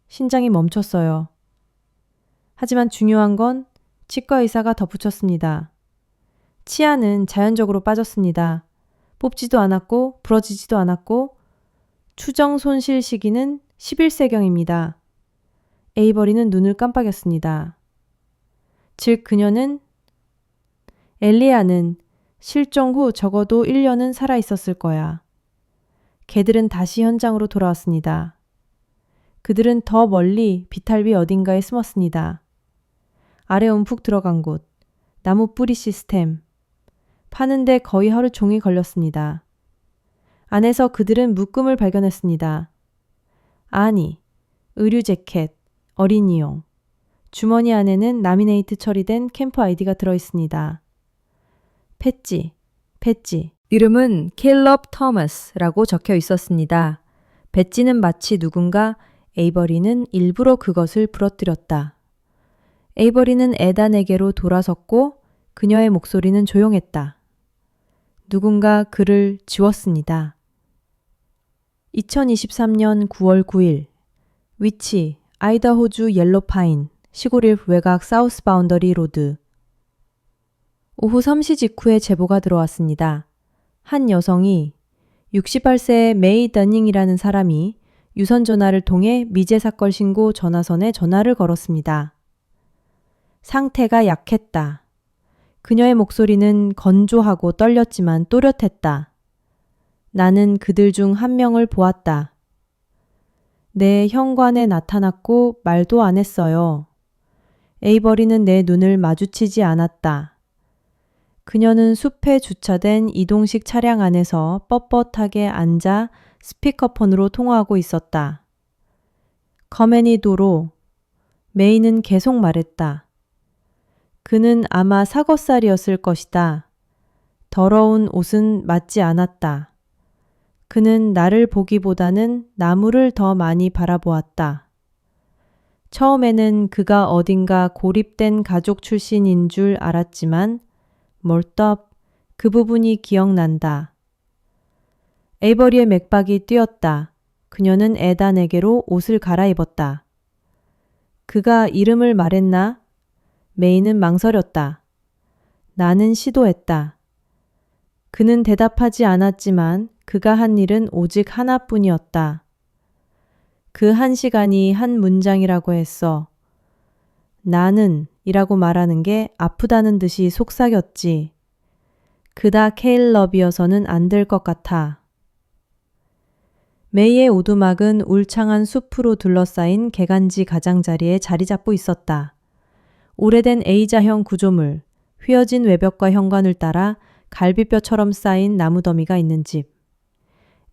Speaker 1: 심장이 멈췄어요. 하지만 중요한 건 치과 의사가 덧붙였습니다. 치아는 자연적으로 빠졌습니다. 뽑지도 않았고 부러지지도 않았고 추정 손실 시기는 11세경입니다. 에이버리는 눈을 깜빡였습니다. 즉 그녀는 엘리야는 실종 후 적어도 1년은 살아 있었을 거야. 개들은 다시 현장으로 돌아왔습니다. 그들은 더 멀리 비탈비 어딘가에 숨었습니다. 아래 움푹 들어간 곳, 나무 뿌리 시스템. 파는데 거의 하루 종일 걸렸습니다. 안에서 그들은 묶음을 발견했습니다. 아니, 의류 재킷, 어린이용. 주머니 안에는 라미네이트 처리된 캠프 아이디가 들어있습니다. 패지. 이름은 켈럽 터머스라고 적혀 있었습니다. 배지는 마치 누군가 에이버리는 일부러 그것을 부러뜨렸다. 에이버리는 에단에게로 돌아섰고 그녀의 목소리는 조용했다. 누군가 그를 지웠습니다. 2023년 9월 9일 위치 아이다호주 옐로파인 시골일 외곽 사우스 바운더리 로드. 오후 3시 직후에 제보가 들어왔습니다. 한 여성이 68세의 메이 더닝이라는 사람이 유선 전화를 통해 미제 사건 신고 전화선에 전화를 걸었습니다. 상태가 약했다. 그녀의 목소리는 건조하고 떨렸지만 또렷했다. 나는 그들 중 한 명을 보았다. 내 현관에 나타났고 말도 안 했어요. 에이버리는 내 눈을 마주치지 않았다. 그녀는 숲에 주차된 이동식 차량 안에서 뻣뻣하게 앉아 스피커폰으로 통화하고 있었다. 커맨이 도로. 메이는 계속 말했다. 그는 아마 사거살이었을 것이다. 더러운 옷은 맞지 않았다. 그는 나를 보기보다는 나무를 더 많이 바라보았다. 처음에는 그가 어딘가 고립된 가족 출신인 줄 알았지만 몰떡 그 부분이 기억난다. 에이버리의 맥박이 뛰었다. 그녀는 에단에게로 옷을 갈아입었다. 그가 이름을 말했나? 메이는 망설였다. 나는 시도했다. 그는 대답하지 않았지만 그가 한 일은 오직 하나뿐이었다. 그 한 시간이 한 문장이라고 했어. 나는 이라고 말하는 게 아프다는 듯이 속삭였지. 그다 케일럽이어서는 안 될 것 같아. 메이의 오두막은 울창한 숲으로 둘러싸인 개간지 가장자리에 자리 잡고 있었다. 오래된 A자형 구조물, 휘어진 외벽과 현관을 따라 갈비뼈처럼 쌓인 나무더미가 있는 집.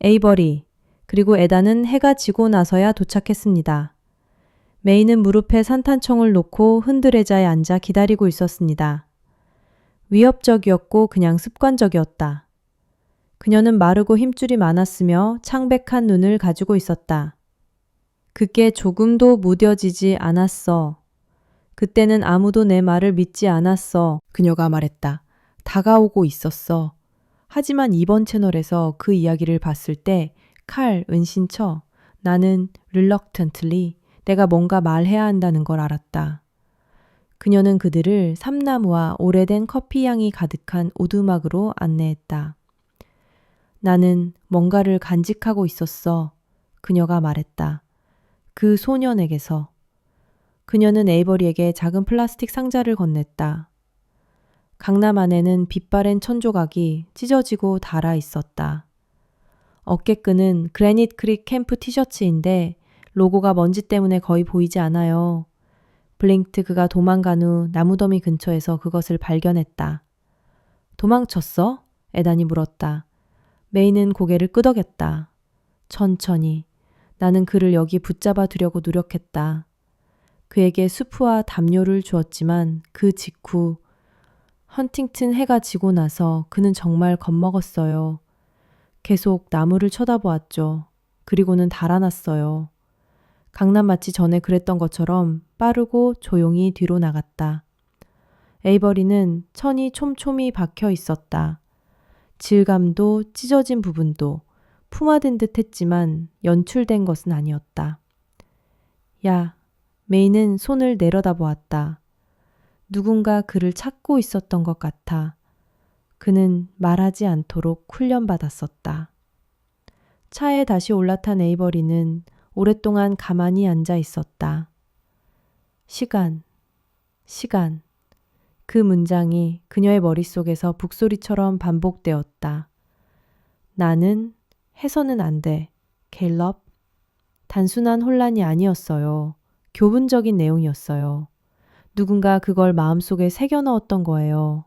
Speaker 1: 에이버리, 그리고 에다는 해가 지고 나서야 도착했습니다. 메이는 무릎에 산탄총을 놓고 흔들의자에 앉아 기다리고 있었습니다. 위협적이었고 그냥 습관적이었다. 그녀는 마르고 힘줄이 많았으며 창백한 눈을 가지고 있었다. 그게 조금도 무뎌지지 않았어. 그때는 아무도 내 말을 믿지 않았어. 그녀가 말했다. 다가오고 있었어. 하지만 이번 채널에서 그 이야기를 봤을 때 칼, 은신처, 나는 reluctantly 내가 뭔가 말해야 한다는 걸 알았다. 그녀는 그들을 삼나무와 오래된 커피 향이 가득한 오두막으로 안내했다. 나는 뭔가를 간직하고 있었어. 그녀가 말했다. 그 소년에게서. 그녀는 에이버리에게 작은 플라스틱 상자를 건넸다. 강남 안에는 빛바랜 천조각이 찢어지고 닳아 있었다. 어깨끈은 그래닛 크릭 캠프 티셔츠인데 로고가 먼지 때문에 거의 보이지 않아요. 블링트 그가 도망간 후 나무더미 근처에서 그것을 발견했다. 도망쳤어? 에단이 물었다. 메이는 고개를 끄덕였다. 천천히. 나는 그를 여기 붙잡아 두려고 노력했다. 그에게 수프와 담요를 주었지만 그 직후 헌팅튼 해가 지고 나서 그는 정말 겁먹었어요. 계속 나무를 쳐다보았죠. 그리고는 달아났어요. 강남 마치 전에 그랬던 것처럼 빠르고 조용히 뒤로 나갔다. 에이버리는 천이 촘촘히 박혀 있었다. 질감도 찢어진 부분도 품화된 듯 했지만 연출된 것은 아니었다. 야, 메이는 손을 내려다보았다. 누군가 그를 찾고 있었던 것 같아. 그는 말하지 않도록 훈련받았었다. 차에 다시 올라탄 에이버리는 오랫동안 가만히 앉아 있었다. 시간. 그 문장이 그녀의 머릿속에서 북소리처럼 반복되었다. 나는 해서는 안 돼. 갤럽. 단순한 혼란이 아니었어요. 교훈적인 내용이었어요. 누군가 그걸 마음속에 새겨 넣었던 거예요.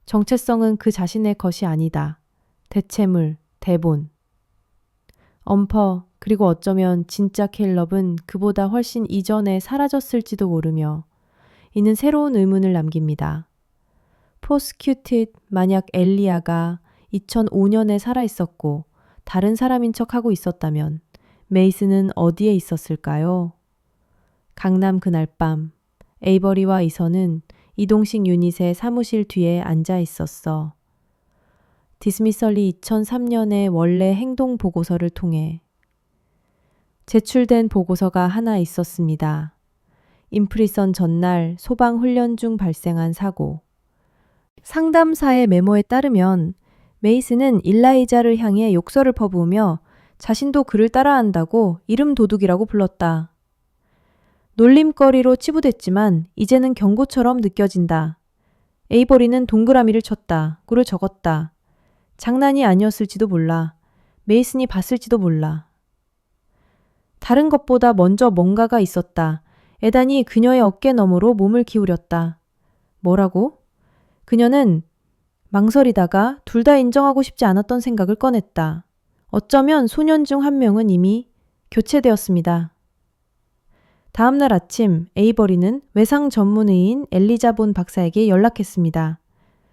Speaker 1: 정체성은 그 자신의 것이 아니다. 대체물, 대본. 엄퍼, 그리고 어쩌면 진짜 캘럽은 그보다 훨씬 이전에 사라졌을지도 모르며 이는 새로운 의문을 남깁니다. 프로스큐티드 만약 엘리아가 2005년에 살아있었고 다른 사람인 척하고 있었다면 메이슨은 어디에 있었을까요? 강남 그날 밤 에이버리와 이선은 이동식 유닛의 사무실 뒤에 앉아 있었어. 디스미설리 2003년의 원래 행동 보고서를 통해 제출된 보고서가 하나 있었습니다. 인프리선 전날 소방훈련 중 발생한 사고. 상담사의 메모에 따르면 메이슨은 일라이자를 향해 욕설을 퍼부으며 자신도 그를 따라한다고 이름 도둑이라고 불렀다. 놀림거리로 치부됐지만 이제는 경고처럼 느껴진다. 에이버리는 동그라미를 쳤다. 꿀을 적었다. 장난이 아니었을지도 몰라. 메이슨이 봤을지도 몰라. 다른 것보다 먼저 뭔가가 있었다. 에단이 그녀의 어깨 너머로 몸을 기울였다. 뭐라고? 그녀는 망설이다가 둘 다 인정하고 싶지 않았던 생각을 꺼냈다. 어쩌면 소년 중 한 명은 이미 교체되었습니다. 다음 날 아침 에이버리는 외상 전문의인 엘리자 본 박사에게 연락했습니다.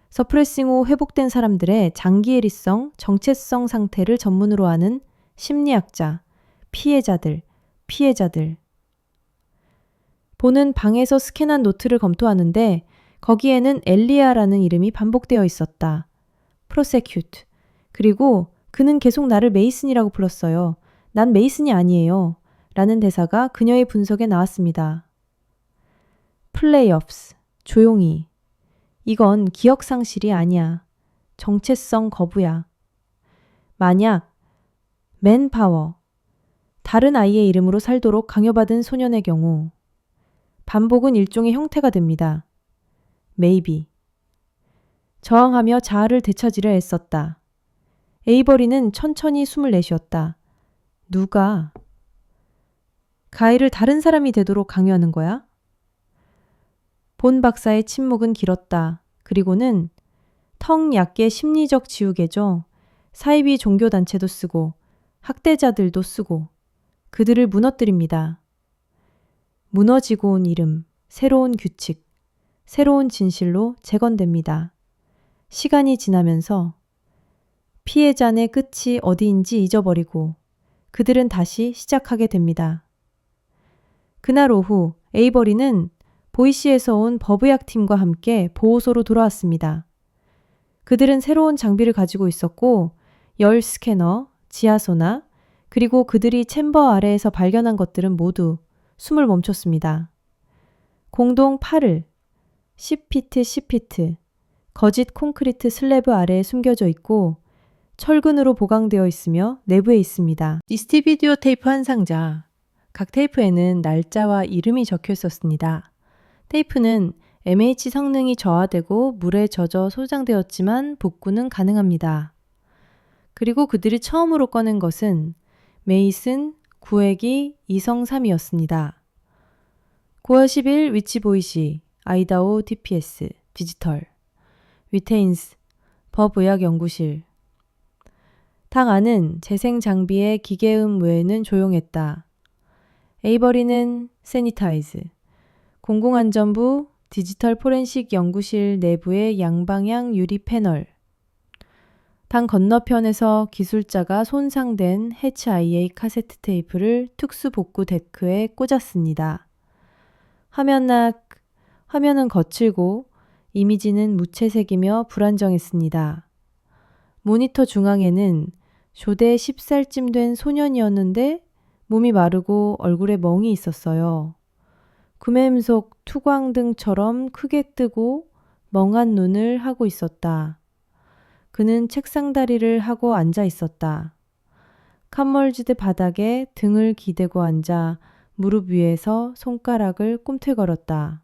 Speaker 1: 서프레싱 후 회복된 사람들의 장기해리성, 정체성 상태를 전문으로 하는 심리학자, 피해자들. 본은 방에서 스캔한 노트를 검토하는데 거기에는 엘리아라는 이름이 반복되어 있었다. prosecute. 그리고 그는 계속 나를 메이슨이라고 불렀어요. 난 메이슨이 아니에요. 라는 대사가 그녀의 분석에 나왔습니다. playoffs. 조용히. 이건 기억 상실이 아니야. 정체성 거부야. 만약 manpower. 다른 아이의 이름으로 살도록 강요받은 소년의 경우 반복은 일종의 형태가 됩니다. maybe. 저항하며 자아를 되찾으려 애썼다. 에이버리는 천천히 숨을 내쉬었다. 누가? 가일을 다른 사람이 되도록 강요하는 거야? 본 박사의 침묵은 길었다. 그리고는 텅 얕게 심리적 지우개죠. 사이비 종교단체도 쓰고 학대자들도 쓰고 그들을 무너뜨립니다. 무너지고 온 이름, 새로운 규칙, 새로운 진실로 재건됩니다. 시간이 지나면서 피해자의 끝이 어디인지 잊어버리고 그들은 다시 시작하게 됩니다. 그날 오후 에이버리는 보이시에서 온 법의학팀과 함께 보호소로 돌아왔습니다. 그들은 새로운 장비를 가지고 있었고 열 스캐너, 지하소나 그리고 그들이 챔버 아래에서 발견한 것들은 모두 숨을 멈췄습니다. 공동 8을 10피트 거짓 콘크리트 슬래브 아래에 숨겨져 있고 철근으로 보강되어 있으며 내부에 있습니다. 디스티 비디오 테이프 한 상자. 각 테이프에는 날짜와 이름이 적혀 있었습니다. 테이프는 MH 성능이 저하되고 물에 젖어 소장되었지만 복구는 가능합니다. 그리고 그들이 처음으로 꺼낸 것은 메이슨, 구획이, 이성3이었습니다. 9월 10일 위치 보이시, 아이다호 DPS, 디지털, 위테인스, 법의학연구실. 당 안은 재생 장비의 기계음 외에는 조용했다. 에이버리는 세니타이즈, 공공안전부 디지털 포렌식 연구실 내부의 양방향 유리 패널. 당 건너편에서 기술자가 손상된 HIA 카세트 테이프를 특수 복구 데크에 꽂았습니다. 화면은 거칠고 이미지는 무채색이며 불안정했습니다. 모니터 중앙에는 조대 10살쯤 된 소년이었는데 몸이 마르고 얼굴에 멍이 있었어요. 구매음속 투광등처럼 크게 뜨고 멍한 눈을 하고 있었다. 그는 책상 다리를 하고 앉아 있었다. 칸멀지드 바닥에 등을 기대고 앉아 무릎 위에서 손가락을 꿈틀거렸다.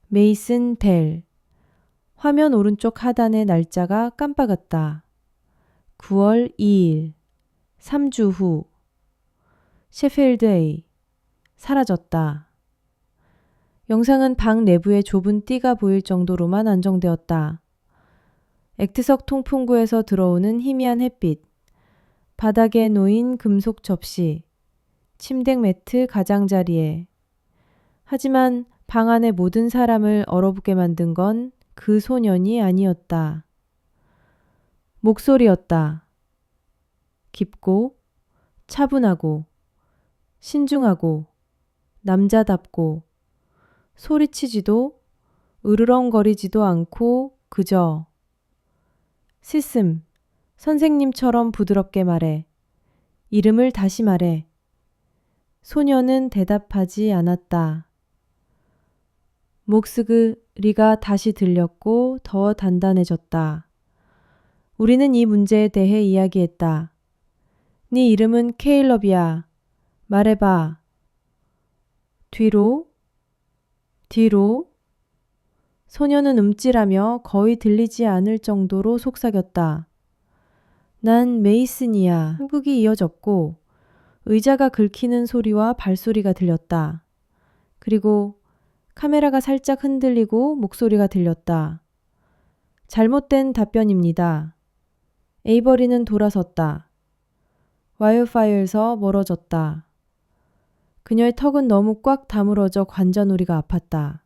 Speaker 1: 메이슨 벨. 화면 오른쪽 하단의 날짜가 깜빡였다. 9월 2일. 3주 후. 셰필드 A. 사라졌다. 영상은 방 내부에 좁은 띠가 보일 정도로만 안정되었다. 액트석 통풍구에서 들어오는 희미한 햇빛, 바닥에 놓인 금속 접시, 침대 매트 가장자리에. 하지만 방 안의 모든 사람을 얼어붙게 만든 건 그 소년이 아니었다. 목소리였다. 깊고 차분하고 신중하고 남자답고 소리치지도 으르렁거리지도 않고 그저 시슴, 선생님처럼 부드럽게 말해. 이름을 다시 말해. 소녀는 대답하지 않았다. 목소리가 다시 들렸고 더 단단해졌다. 우리는 이 문제에 대해 이야기했다. 네 이름은 케일럽이야. 말해봐. 뒤로. 소녀는 움찔하며 거의 들리지 않을 정도로 속삭였다. 난 메이슨이야. 한국이 이어졌고 의자가 긁히는 소리와 발소리가 들렸다. 그리고 카메라가 살짝 흔들리고 목소리가 들렸다. 잘못된 답변입니다. 에이버리는 돌아섰다. 와이어파이어에서 멀어졌다. 그녀의 턱은 너무 꽉 다물어져 관자놀이가 아팠다.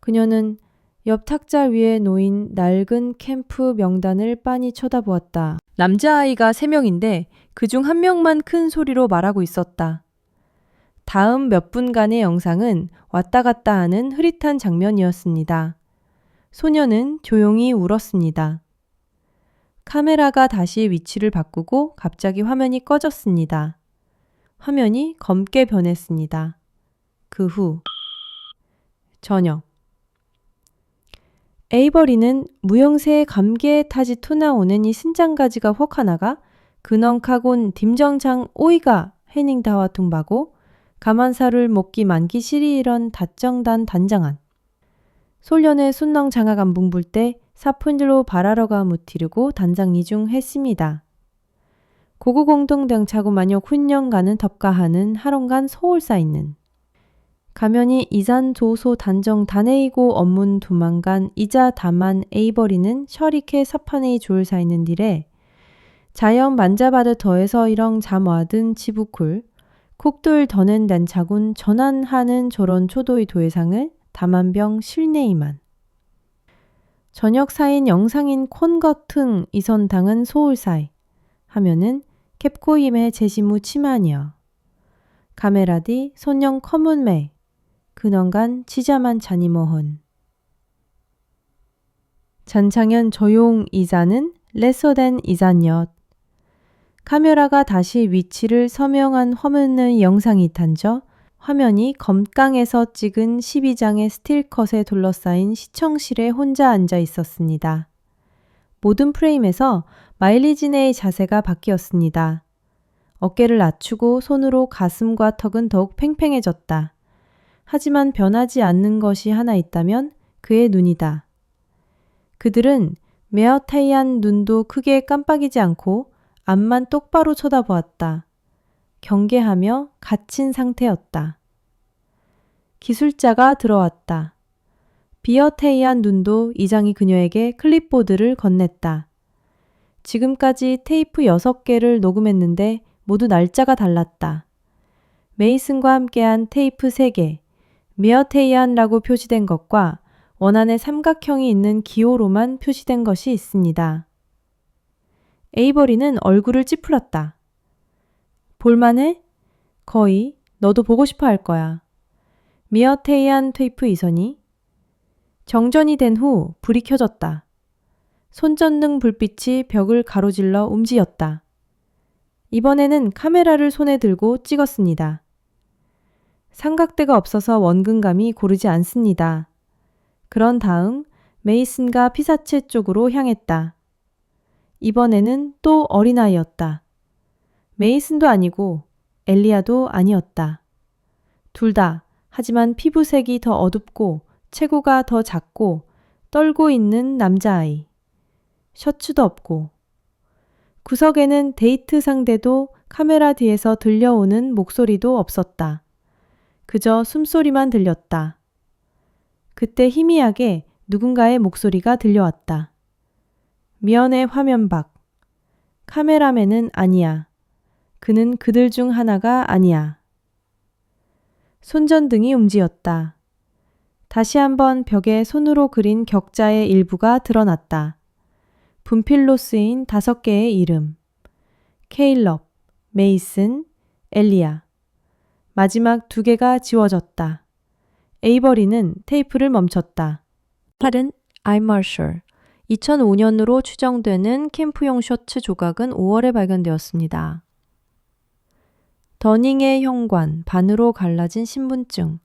Speaker 1: 그녀는 옆 탁자 위에 놓인 낡은 캠프 명단을 빤히 쳐다보았다. 남자아이가 3명인데 그중 1명만 큰 소리로 말하고 있었다. 다음 몇 분간의 영상은 왔다 갔다 하는 흐릿한 장면이었습니다. 소녀는 조용히 울었습니다. 카메라가 다시 위치를 바꾸고 갑자기 화면이 꺼졌습니다. 화면이 검게 변했습니다. 그 후 저녁 에이버리는 무용세의 감개에 타지 투나오는 이 신장가지가 혹 하나가 근엉카곤 딤정장 오이가 해닝다와 둥바고 가만사를 먹기 만기 시리 이런 다정단 단장한 솔련의 순렁 장아간 붕불 때 사푼들로 바라러가 무티르고 단장 이중 했습니다. 고구공동병 차고 마녀 훈령 가는 덮가하는 하롱간 서울사 있는 가면이 이산 조소 단정 다네이고 업문 두만간 이자 다만 에이버리는 셔리케 사파네이 조울사 있는 딜에 자연 만자바드 더해서 이렁 잠와든 치부쿨 콕돌 더는 난차군 전환하는 저런 초도의 도예상을 다만병 실내이만 저녁 사인 영상인 콘거퉁 이선당은 소울사이 하면은 캡코임의 제시무 치마니어 카메라디 손영 커문메 근원간 치자만 자니모헌 잔창현 조용 이자는 레서된 이잔엿 카메라가 다시 위치를 서명한 화면의 영상이 탄저 화면이 검강에서 찍은 12장의 스틸컷에 둘러싸인 시청실에 혼자 앉아 있었습니다. 모든 프레임에서 마일리지네의 자세가 바뀌었습니다. 어깨를 낮추고 손으로 가슴과 턱은 더욱 팽팽해졌다. 하지만 변하지 않는 것이 하나 있다면 그의 눈이다. 그들은 메어타이한 눈도 크게 깜빡이지 않고 앞만 똑바로 쳐다보았다. 경계하며 갇힌 상태였다. 기술자가 들어왔다. 비어테이한 눈도 이장이 그녀에게 클립보드를 건넸다. 지금까지 테이프 6개를 녹음했는데 모두 날짜가 달랐다. 메이슨과 함께한 테이프 3개, 미어테이안라고 표시된 것과 원안에 삼각형이 있는 기호로만 표시된 것이 있습니다. 에이버리는 얼굴을 찌푸렸다. 볼만해? 거의. 너도 보고 싶어 할 거야. 미어테이안 테이프 이선이 정전이 된 후 불이 켜졌다. 손전등 불빛이 벽을 가로질러 움직였다. 이번에는 카메라를 손에 들고 찍었습니다. 삼각대가 없어서 원근감이 고르지 않습니다. 그런 다음 메이슨과 피사체 쪽으로 향했다. 이번에는 또 어린아이였다. 메이슨도 아니고 엘리아도 아니었다. 둘 다 하지만 피부색이 더 어둡고 체구가 더 작고 떨고 있는 남자아이. 셔츠도 없고 구석에는 데이트 상대도 카메라 뒤에서 들려오는 목소리도 없었다. 그저 숨소리만 들렸다. 그때 희미하게 누군가의 목소리가 들려왔다. 미연의 화면 밖. 카메라맨은 아니야. 그는 그들 중 하나가 아니야. 손전등이 움직였다. 다시 한번 벽에 손으로 그린 격자의 일부가 드러났다. 분필로 쓰인 5개의 이름. 케일럽, 메이슨, 엘리아. 마지막 2개가 지워졌다. 에이버리는 테이프를 멈췄다. 팔은 I'm Marshall. 2005년으로 추정되는 캠프용 셔츠 조각은 5월에 발견되었습니다. 더닝의 현관, 반으로 갈라진 신분증,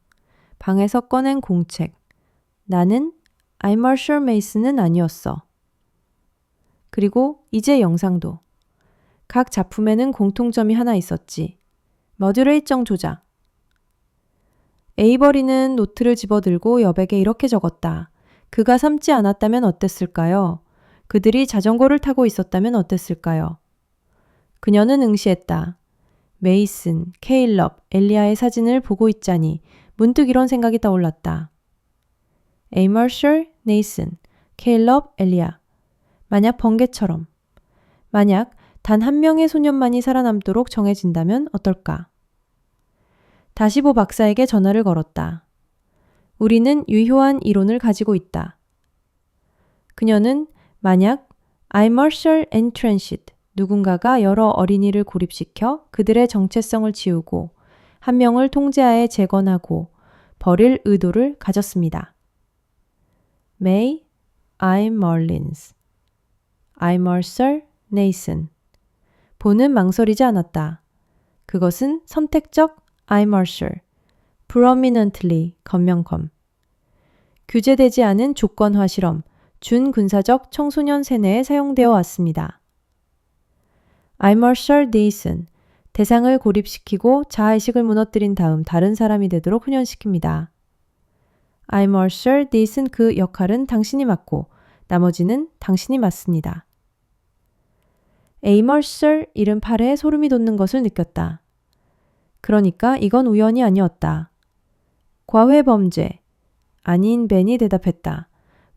Speaker 1: 방에서 꺼낸 공책. 나는 I'm Marshall Mason은 아니었어. 그리고 이제 영상도. 각 작품에는 공통점이 하나 있었지. 머듈레이정 조작. 에이버리는 노트를 집어들고 여백에 이렇게 적었다. 그가 삶지 않았다면 어땠을까요? 그들이 자전거를 타고 있었다면 어땠을까요? 그녀는 응시했다. 메이슨, 케일럽, 엘리아의 사진을 보고 있자니 문득 이런 생각이 떠올랐다. 에이머셜, 네이슨, 케일럽, 엘리아. 만약 번개처럼. 만약 단 한 명의 소년만이 살아남도록 정해진다면 어떨까? 다시 보 박사에게 전화를 걸었다. 우리는 유효한 이론을 가지고 있다. 그녀는 만약 I'm Marshall entrenched, 누군가가 여러 어린이를 고립시켜 그들의 정체성을 지우고 한 명을 통제하에 재건하고 버릴 의도를 가졌습니다. May, I'm Marlins. I'm Marshall, Nathan. 보는 망설이지 않았다. 그것은 선택적 I'm Marshall. Prominently, 건명검. 규제되지 않은 조건화 실험, 준군사적 청소년 세뇌에 사용되어 왔습니다. I'm Marshall Nathan. 대상을 고립시키고 자아의식을 무너뜨린 다음 다른 사람이 되도록 훈련시킵니다. I'm Marshall Nathan. 그 역할은 당신이 맡고 나머지는 당신이 맡습니다. A. Marshall 78에 소름이 돋는 것을 느꼈다. 그러니까 이건 우연이 아니었다. 과회 범죄. 아닌 벤이 대답했다.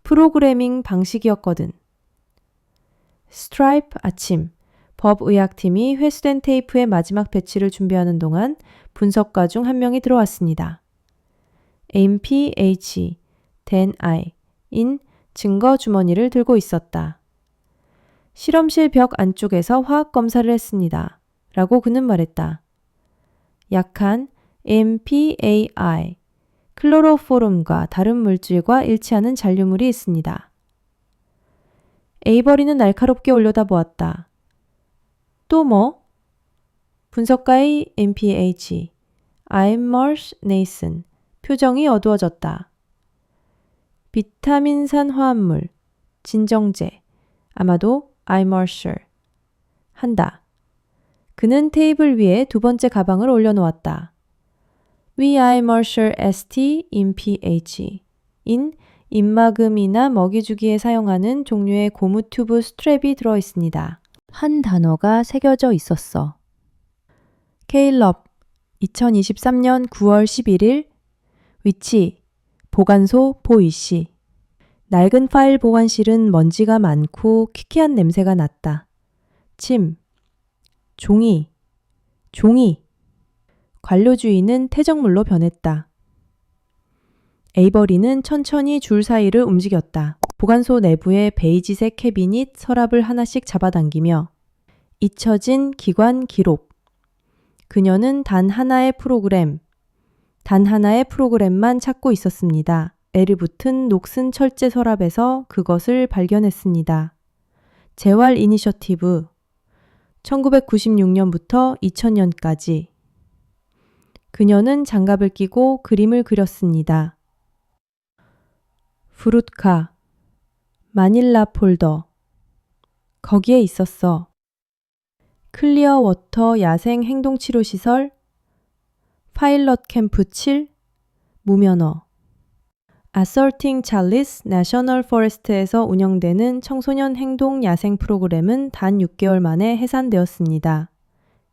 Speaker 1: 프로그래밍 방식이었거든. 스트라이프 아침. 법의학팀이 회수된 테이프의 마지막 배치를 준비하는 동안 분석가 중 한 명이 들어왔습니다. MPH, Dan I.인 증거 주머니를 들고 있었다. 실험실 벽 안쪽에서 화학 검사를 했습니다. 라고 그는 말했다. 약한 MPAI, 클로로포름과 다른 물질과 일치하는 잔류물이 있습니다. 에이버리는 날카롭게 올려다보았다. 또 뭐? 분석가의 MPH, I'm Marsh Nathan, 표정이 어두워졌다. 비타민산 화합물, 진정제, 아마도 I'm Marshall. 한다. 그는 테이블 위에 두 번째 가방을 올려놓았다. I'm Marshall ST in PH 인 입막음이나 먹이주기에 사용하는 종류의 고무 튜브 스트랩이 들어있습니다. 한 단어가 새겨져 있었어. 케일럽 2023년 9월 11일 위치 보관소 보이시 낡은 파일 보관실은 먼지가 많고 키키한 냄새가 났다. 침 종이 관료주의는 퇴적물로 변했다. 에이버리는 천천히 줄 사이를 움직였다. 보관소 내부의 베이지색 캐비닛 서랍을 하나씩 잡아당기며 잊혀진 기관 기록. 그녀는 단 하나의 프로그램만 찾고 있었습니다. 애를 붙은 녹슨 철제 서랍에서 그것을 발견했습니다. 재활 이니셔티브 1996년부터 2000년까지 그녀는 장갑을 끼고 그림을 그렸습니다. 프루트카 마닐라 폴더 거기에 있었어. 클리어 워터 야생 행동치료시설 파일럿 캠프 7 무면허 Assaulting Charles National Forest에서 운영되는 청소년 행동 야생 프로그램은 단 6개월 만에 해산되었습니다.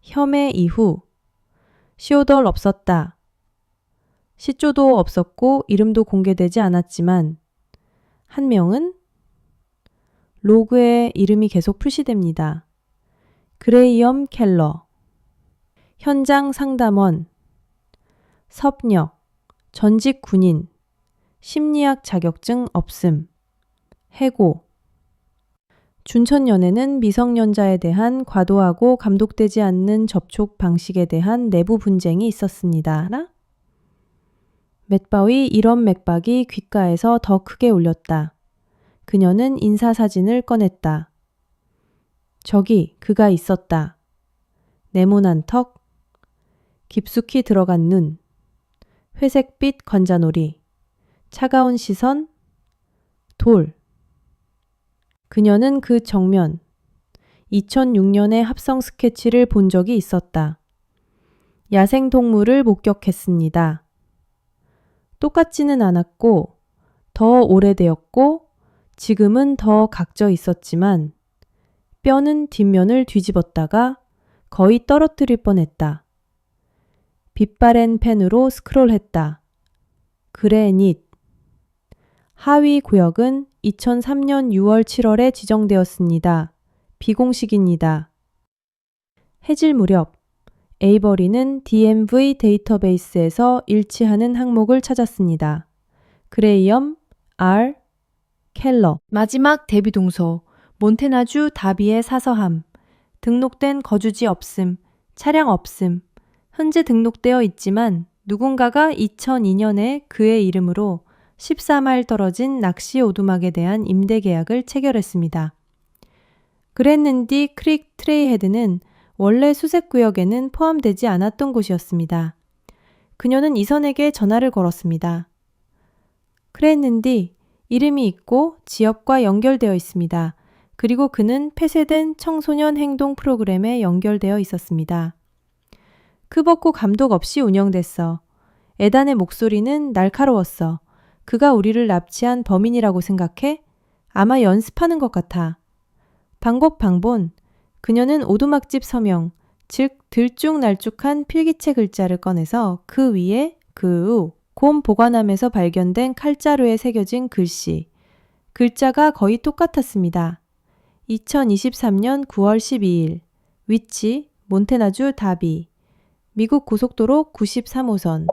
Speaker 1: 혐의 이후 시오덜 없었다. 시조도 없었고 이름도 공개되지 않았지만 한 명은 로그에 이름이 계속 표시됩니다. 그레이엄 켈러 현장 상담원 섭렵 전직 군인 심리학 자격증 없음 해고 준천연에는 미성년자에 대한 과도하고 감독되지 않는 접촉 방식에 대한 내부 분쟁이 있었습니다. 맷바위 이런 맥박이 귓가에서 더 크게 울렸다. 그녀는 인사사진을 꺼냈다. 저기 그가 있었다. 네모난 턱, 깊숙이 들어간 눈, 회색빛 관자놀이, 차가운 시선, 돌. 그녀는 그 정면, 2006년의 합성 스케치를 본 적이 있었다. 야생동물을 목격했습니다. 똑같지는 않았고, 더 오래되었고, 지금은 더 각져 있었지만, 뼈는 뒷면을 뒤집었다가 거의 떨어뜨릴 뻔했다. 빛바랜 펜으로 스크롤했다. 그래닛. 하위 구역은 2003년 6월 7월에 지정되었습니다. 비공식입니다. 해질 무렵 에이버리는 DMV 데이터베이스에서 일치하는 항목을 찾았습니다. 그레이엄 R. 켈러. 마지막 대비 동서 몬태나주 다비의 사서함. 등록된 거주지 없음. 차량 없음. 현재 등록되어 있지만 누군가가 2002년에 그의 이름으로 14마일 떨어진 낚시 오두막에 대한 임대 계약을 체결했습니다. 그랬는디 크릭 트레이헤드는 원래 수색구역에는 포함되지 않았던 곳이었습니다. 그녀는 이선에게 전화를 걸었습니다. 그랬는디 이름이 있고 지역과 연결되어 있습니다. 그리고 그는 폐쇄된 청소년 행동 프로그램에 연결되어 있었습니다. 크벗고 감독 없이 운영됐어. 에단의 목소리는 날카로웠어. 그가 우리를 납치한 범인이라고 생각해? 아마 연습하는 것 같아. 방본. 그녀는 오두막집 서명, 즉 들쭉날쭉한 필기체 글자를 꺼내서 그 위에 곰 보관함에서 발견된 칼자루에 새겨진 글씨. 글자가 거의 똑같았습니다. 2023년 9월 12일. 위치 몬태나주 다비. 미국 고속도로 93호선.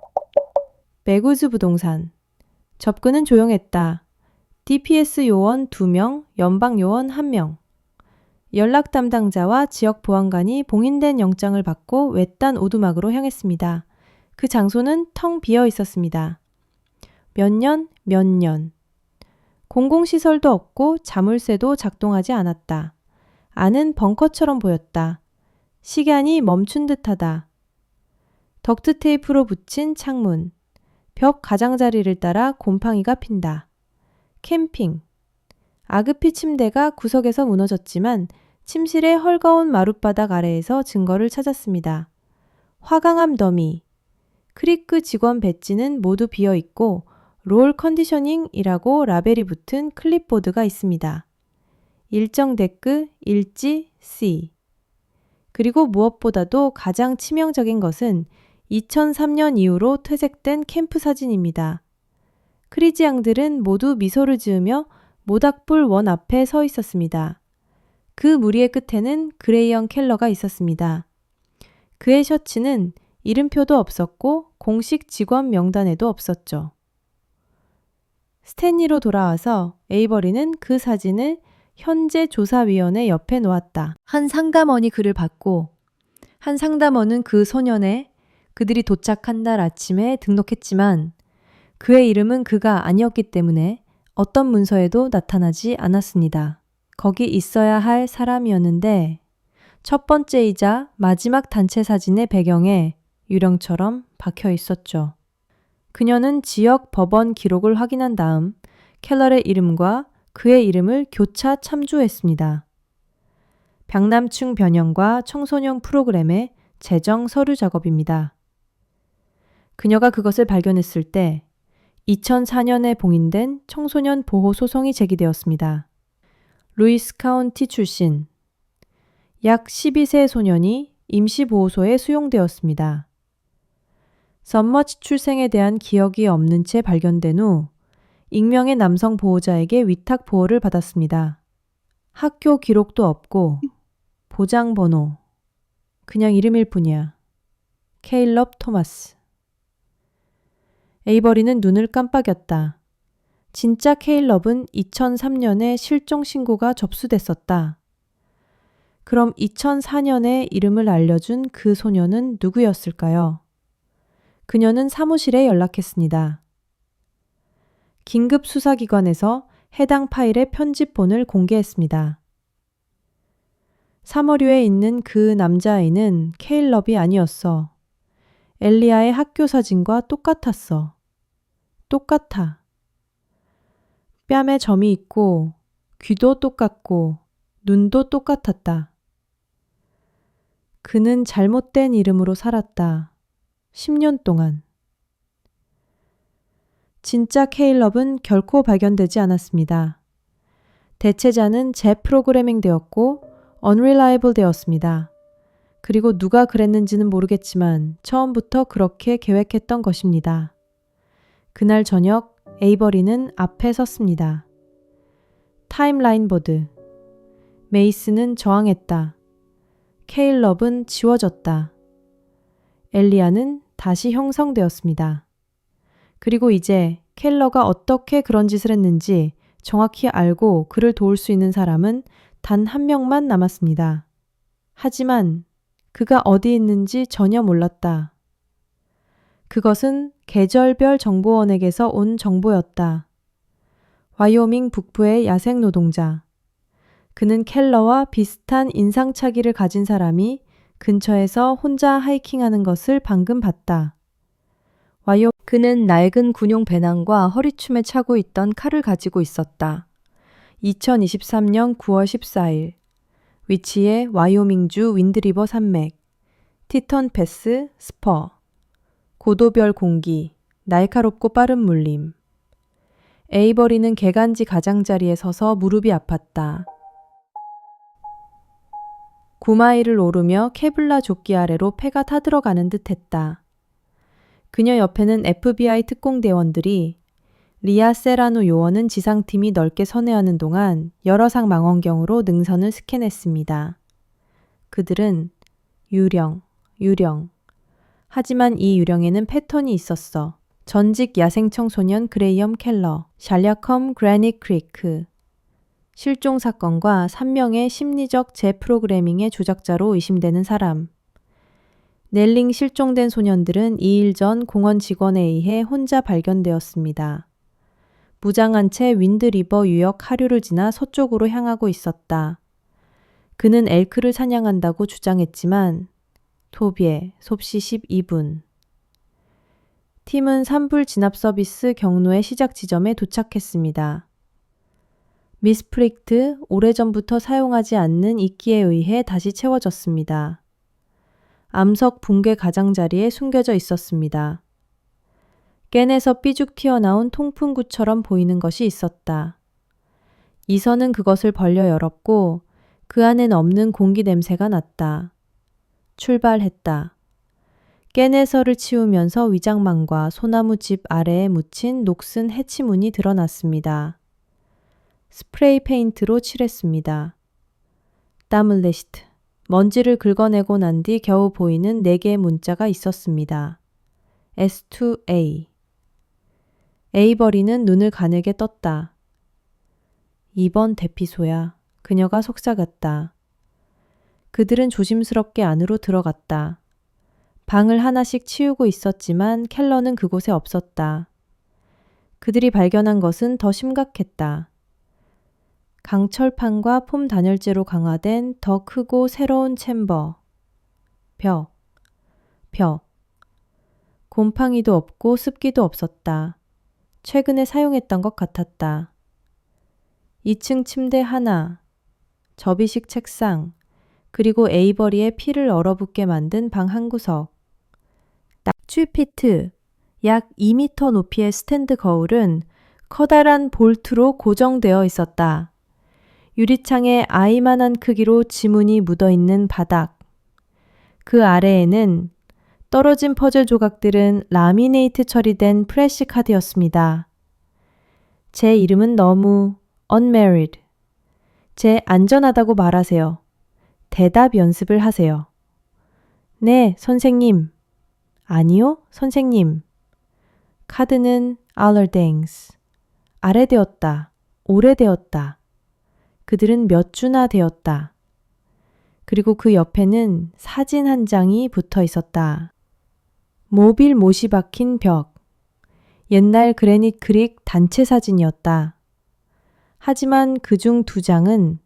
Speaker 1: 메구즈 부동산. 접근은 조용했다. DPS 요원 2명, 연방 요원 1명. 연락 담당자와 지역 보안관이 봉인된 영장을 받고 외딴 오두막으로 향했습니다. 그 장소는 텅 비어 있었습니다. 몇 년. 공공시설도 없고 자물쇠도 작동하지 않았다. 안은 벙커처럼 보였다. 시간이 멈춘 듯하다. 덕트 테이프로 붙인 창문. 벽 가장자리를 따라 곰팡이가 핀다. 캠핑. 아그피 침대가 구석에서 무너졌지만 침실의 헐거운 마룻바닥 아래에서 증거를 찾았습니다. 화강암 더미. 크리크 직원 배지는 모두 비어 있고 롤 컨디셔닝이라고 라벨이 붙은 클립보드가 있습니다. 일정 데크, 일지, C. 그리고 무엇보다도 가장 치명적인 것은 2003년 이후로 퇴색된 캠프 사진입니다. 크리지 양들은 모두 미소를 지으며 모닥불 원 앞에 서 있었습니다. 그 무리의 끝에는 그레이엄 켈러가 있었습니다. 그의 셔츠는 이름표도 없었고 공식 직원 명단에도 없었죠. 스탠리로 돌아와서 에이버리는 그 사진을 현재 조사위원회 옆에 놓았다. 한 상담원이 그를 봤고 한 상담원은 그 소년의 그들이 도착한 날 아침에 등록했지만 그의 이름은 그가 아니었기 때문에 어떤 문서에도 나타나지 않았습니다. 거기 있어야 할 사람이었는데 첫 번째이자 마지막 단체 사진의 배경에 유령처럼 박혀 있었죠. 그녀는 지역 법원 기록을 확인한 다음 켈러의 이름과 그의 이름을 교차 참조했습니다. 박람층 변형과 청소년 프로그램의 재정 서류 작업입니다. 그녀가 그것을 발견했을 때 2004년에 봉인된 청소년 보호 소송이 제기되었습니다. 루이스 카운티 출신 약 12세 소년이 임시보호소에 수용되었습니다. 썸머치 출생에 대한 기억이 없는 채 발견된 후 익명의 남성 보호자에게 위탁 보호를 받았습니다. 학교 기록도 없고 보장 번호, 그냥 이름일 뿐이야. 케일럽 토마스. 에이버리는 눈을 깜빡였다. 진짜 케일럽은 2003년에 실종 신고가 접수됐었다. 그럼 2004년에 이름을 알려준 그 소녀는 누구였을까요? 그녀는 사무실에 연락했습니다. 긴급 수사기관에서 해당 파일의 편집본을 공개했습니다. 사머류에 있는 그 남자아이는 케일럽이 아니었어. 엘리아의 학교 사진과 똑같았어. 똑같아. 뺨에 점이 있고 귀도 똑같고 눈도 똑같았다. 그는 잘못된 이름으로 살았다. 10년 동안. 진짜 케일럽은 결코 발견되지 않았습니다. 대체자는 재프로그래밍 되었고 unreliable 되었습니다. 그리고 누가 그랬는지는 모르겠지만 처음부터 그렇게 계획했던 것입니다. 그날 저녁 에이버리는 앞에 섰습니다. 타임라인 보드. 메이스는 저항했다. 케일럽은 지워졌다. 엘리아는 다시 형성되었습니다. 그리고 이제 켈러가 어떻게 그런 짓을 했는지 정확히 알고 그를 도울 수 있는 사람은 단 한 명만 남았습니다. 하지만 그가 어디 있는지 전혀 몰랐다. 그것은 계절별 정보원에게서 온 정보였다. 와이오밍 북부의 야생 노동자. 그는 켈러와 비슷한 인상착의를 가진 사람이 근처에서 혼자 하이킹하는 것을 방금 봤다. 그는 낡은 군용 배낭과 허리춤에 차고 있던 칼을 가지고 있었다. 2023년 9월 14일 위치에 와이오밍주 윈드리버 산맥, 티턴 패스, 스퍼, 고도별 공기, 날카롭고 빠른 물림. 에이버리는 개간지 가장자리에 서서 무릎이 아팠다. 9마일을 오르며 케블라 조끼 아래로 폐가 타들어가는 듯했다. 그녀 옆에는 FBI 특공대원들이 리아 세라노 요원은 지상팀이 넓게 선회하는 동안 여러 상 망원경으로 능선을 스캔했습니다. 그들은 유령. 하지만 이 유령에는 패턴이 있었어. 전직 야생 청소년 그레이엄 켈러, 샬야컴 그래닛 크리크. 실종 사건과 3명의 심리적 재프로그래밍의 조작자로 의심되는 사람. 넬링 실종된 소년들은 2일 전 공원 직원에 의해 혼자 발견되었습니다. 무장한 채 윈드리버 유역 하류를 지나 서쪽으로 향하고 있었다. 그는 엘크를 사냥한다고 주장했지만 토비에 섭씨 12분. 팀은 산불 진압 서비스 경로의 시작 지점에 도착했습니다. 미스프릭트 오래전부터 사용하지 않는 이끼에 의해 다시 채워졌습니다. 암석 붕괴 가장자리에 숨겨져 있었습니다. 깬에서 삐죽 튀어나온 통풍구처럼 보이는 것이 있었다. 이선은 그것을 벌려 열었고 그 안엔 없는 공기 냄새가 났다. 출발했다. 깬에서를 치우면서 위장망과 소나무집 아래에 묻힌 녹슨 해치문이 드러났습니다. 스프레이 페인트로 칠했습니다. 다물레시트. 먼지를 긁어내고 난 뒤 겨우 보이는 4개의 문자가 있었습니다. S2A. 에이버리는 눈을 가늘게 떴다. 2번 대피소야. 그녀가 속삭였다. 그들은 조심스럽게 안으로 들어갔다. 방을 하나씩 치우고 있었지만 켈러는 그곳에 없었다. 그들이 발견한 것은 더 심각했다. 강철판과 폼 단열재로 강화된 더 크고 새로운 챔버. 벽. 곰팡이도 없고 습기도 없었다. 최근에 사용했던 것 같았다. 2층 침대 하나, 접이식 책상, 그리고 에이버리의 피를 얼어붙게 만든 방 한 구석. 낙취피트, 약 2m 높이의 스탠드 거울은 커다란 볼트로 고정되어 있었다. 유리창에 아이만한 크기로 지문이 묻어있는 바닥. 그 아래에는 떨어진 퍼즐 조각들은 라미네이트 처리된 프레시 카드였습니다. 제 이름은 너무 unmarried. 제 안전하다고 말하세요. 대답 연습을 하세요. 네, 선생님. 아니요, 선생님. 카드는 Allerdangs. 아래되었다. 오래되었다. 그들은 몇 주나 되었다. 그리고 그 옆에는 사진 한 장이 붙어 있었다. 모빌 못이 박힌 벽. 옛날 그래닛 크릭 단체 사진이었다. 하지만 그중 2장은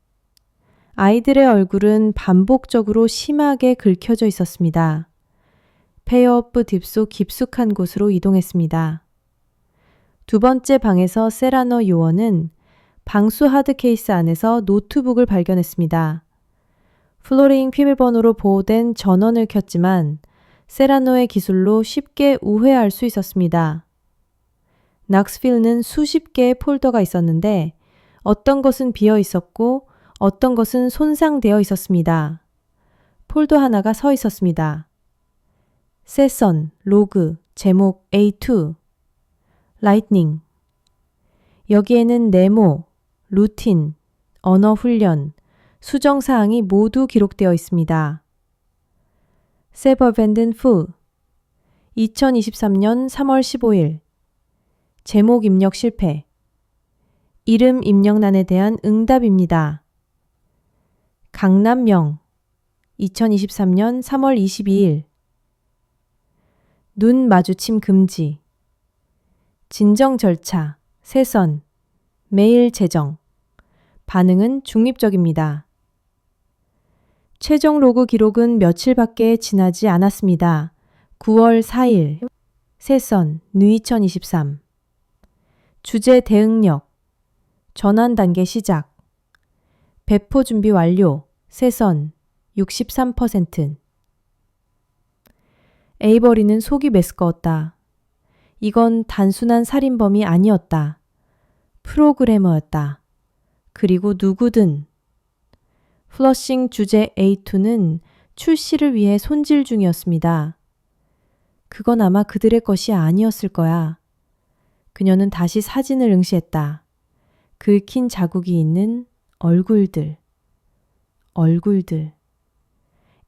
Speaker 1: 아이들의 얼굴은 반복적으로 심하게 긁혀져 있었습니다. 페어오프 딥속 깊숙한 곳으로 이동했습니다. 2번째 방에서 세라노 요원은 방수 하드 케이스 안에서 노트북을 발견했습니다. 플로링 비밀번호로 보호된 전원을 켰지만 세라노의 기술로 쉽게 우회할 수 있었습니다. 낙스필는 수십 개의 폴더가 있었는데 어떤 것은 비어 있었고 어떤 것은 손상되어 있었습니다. 폴더 하나가 서 있었습니다. 세션, 로그, 제목 A2, 라이트닝. 여기에는 네모, 루틴, 언어 훈련, 수정 사항이 모두 기록되어 있습니다. 세버밴든 푸 2023년 3월 15일 제목 입력 실패. 이름 입력란에 대한 응답입니다. 강남명 2023년 3월 22일 눈 마주침 금지. 진정 절차, 세선, 메일 재정. 반응은 중립적입니다. 최종 로그 기록은 며칠밖에 지나지 않았습니다. 9월 4일, 세선, 뉴2023. 주제 대응력, 전환 단계 시작. 배포 준비 완료, 세선, 63%. 에이버리는 속이 메스꺼웠다. 이건 단순한 살인범이 아니었다. 프로그래머였다. 그리고 누구든. 플러싱 주제 A2는 출시를 위해 손질 중이었습니다. 그건 아마 그들의 것이 아니었을 거야. 그녀는 다시 사진을 응시했다. 긁힌 자국이 있는 얼굴들.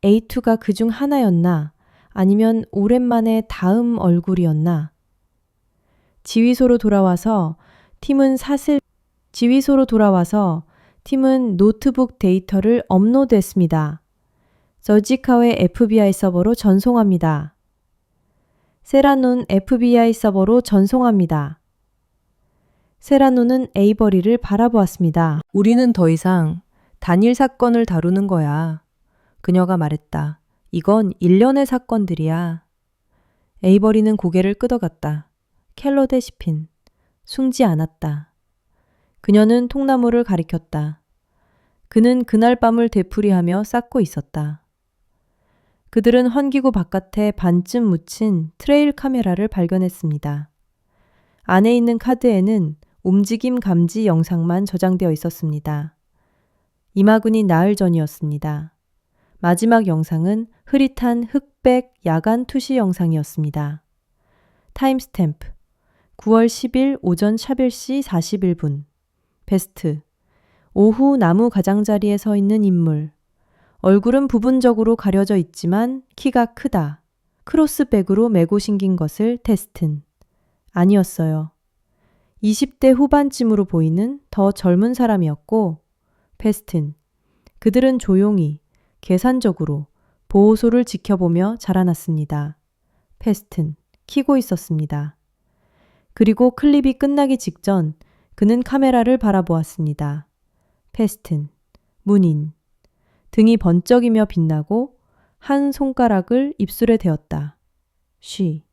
Speaker 1: A2가 그중 하나였나? 아니면 오랜만에 다음 얼굴이었나? 지휘소로 돌아와서 팀은 노트북 데이터를 업로드했습니다. 저지카의 FBI 서버로 전송합니다. 세라논 FBI 서버로 전송합니다. 세라논은 에이버리를 바라보았습니다. 우리는 더 이상 단일 사건을 다루는 거야. 그녀가 말했다. 이건 일련의 사건들이야. 에이버리는 고개를 끄덕였다. 켈러데시핀. 숨지 않았다. 그녀는 통나무를 가리켰다. 그는 그날 밤을 되풀이하며 쌓고 있었다. 그들은 환기구 바깥에 반쯤 묻힌 트레일 카메라를 발견했습니다. 안에 있는 카드에는 움직임 감지 영상만 저장되어 있었습니다. 이마군이 나흘 전이었습니다. 마지막 영상은 흐릿한 흑백 야간 투시 영상이었습니다. 타임스탬프 9월 10일 오전 11시 41분. 베스트. 오후 나무 가장자리에 서 있는 인물. 얼굴은 부분적으로 가려져 있지만 키가 크다. 크로스백으로 메고 신긴 것을 테스튼. 아니었어요. 20대 후반쯤으로 보이는 더 젊은 사람이었고 페스튼. 그들은 조용히, 계산적으로 보호소를 지켜보며 자라났습니다. 페스튼. 키고 있었습니다. 그리고 클립이 끝나기 직전 그는 카메라를 바라보았습니다. 페스튼. 문인. 등이 번쩍이며 빛나고 한 손가락을 입술에 대었다. 쉬.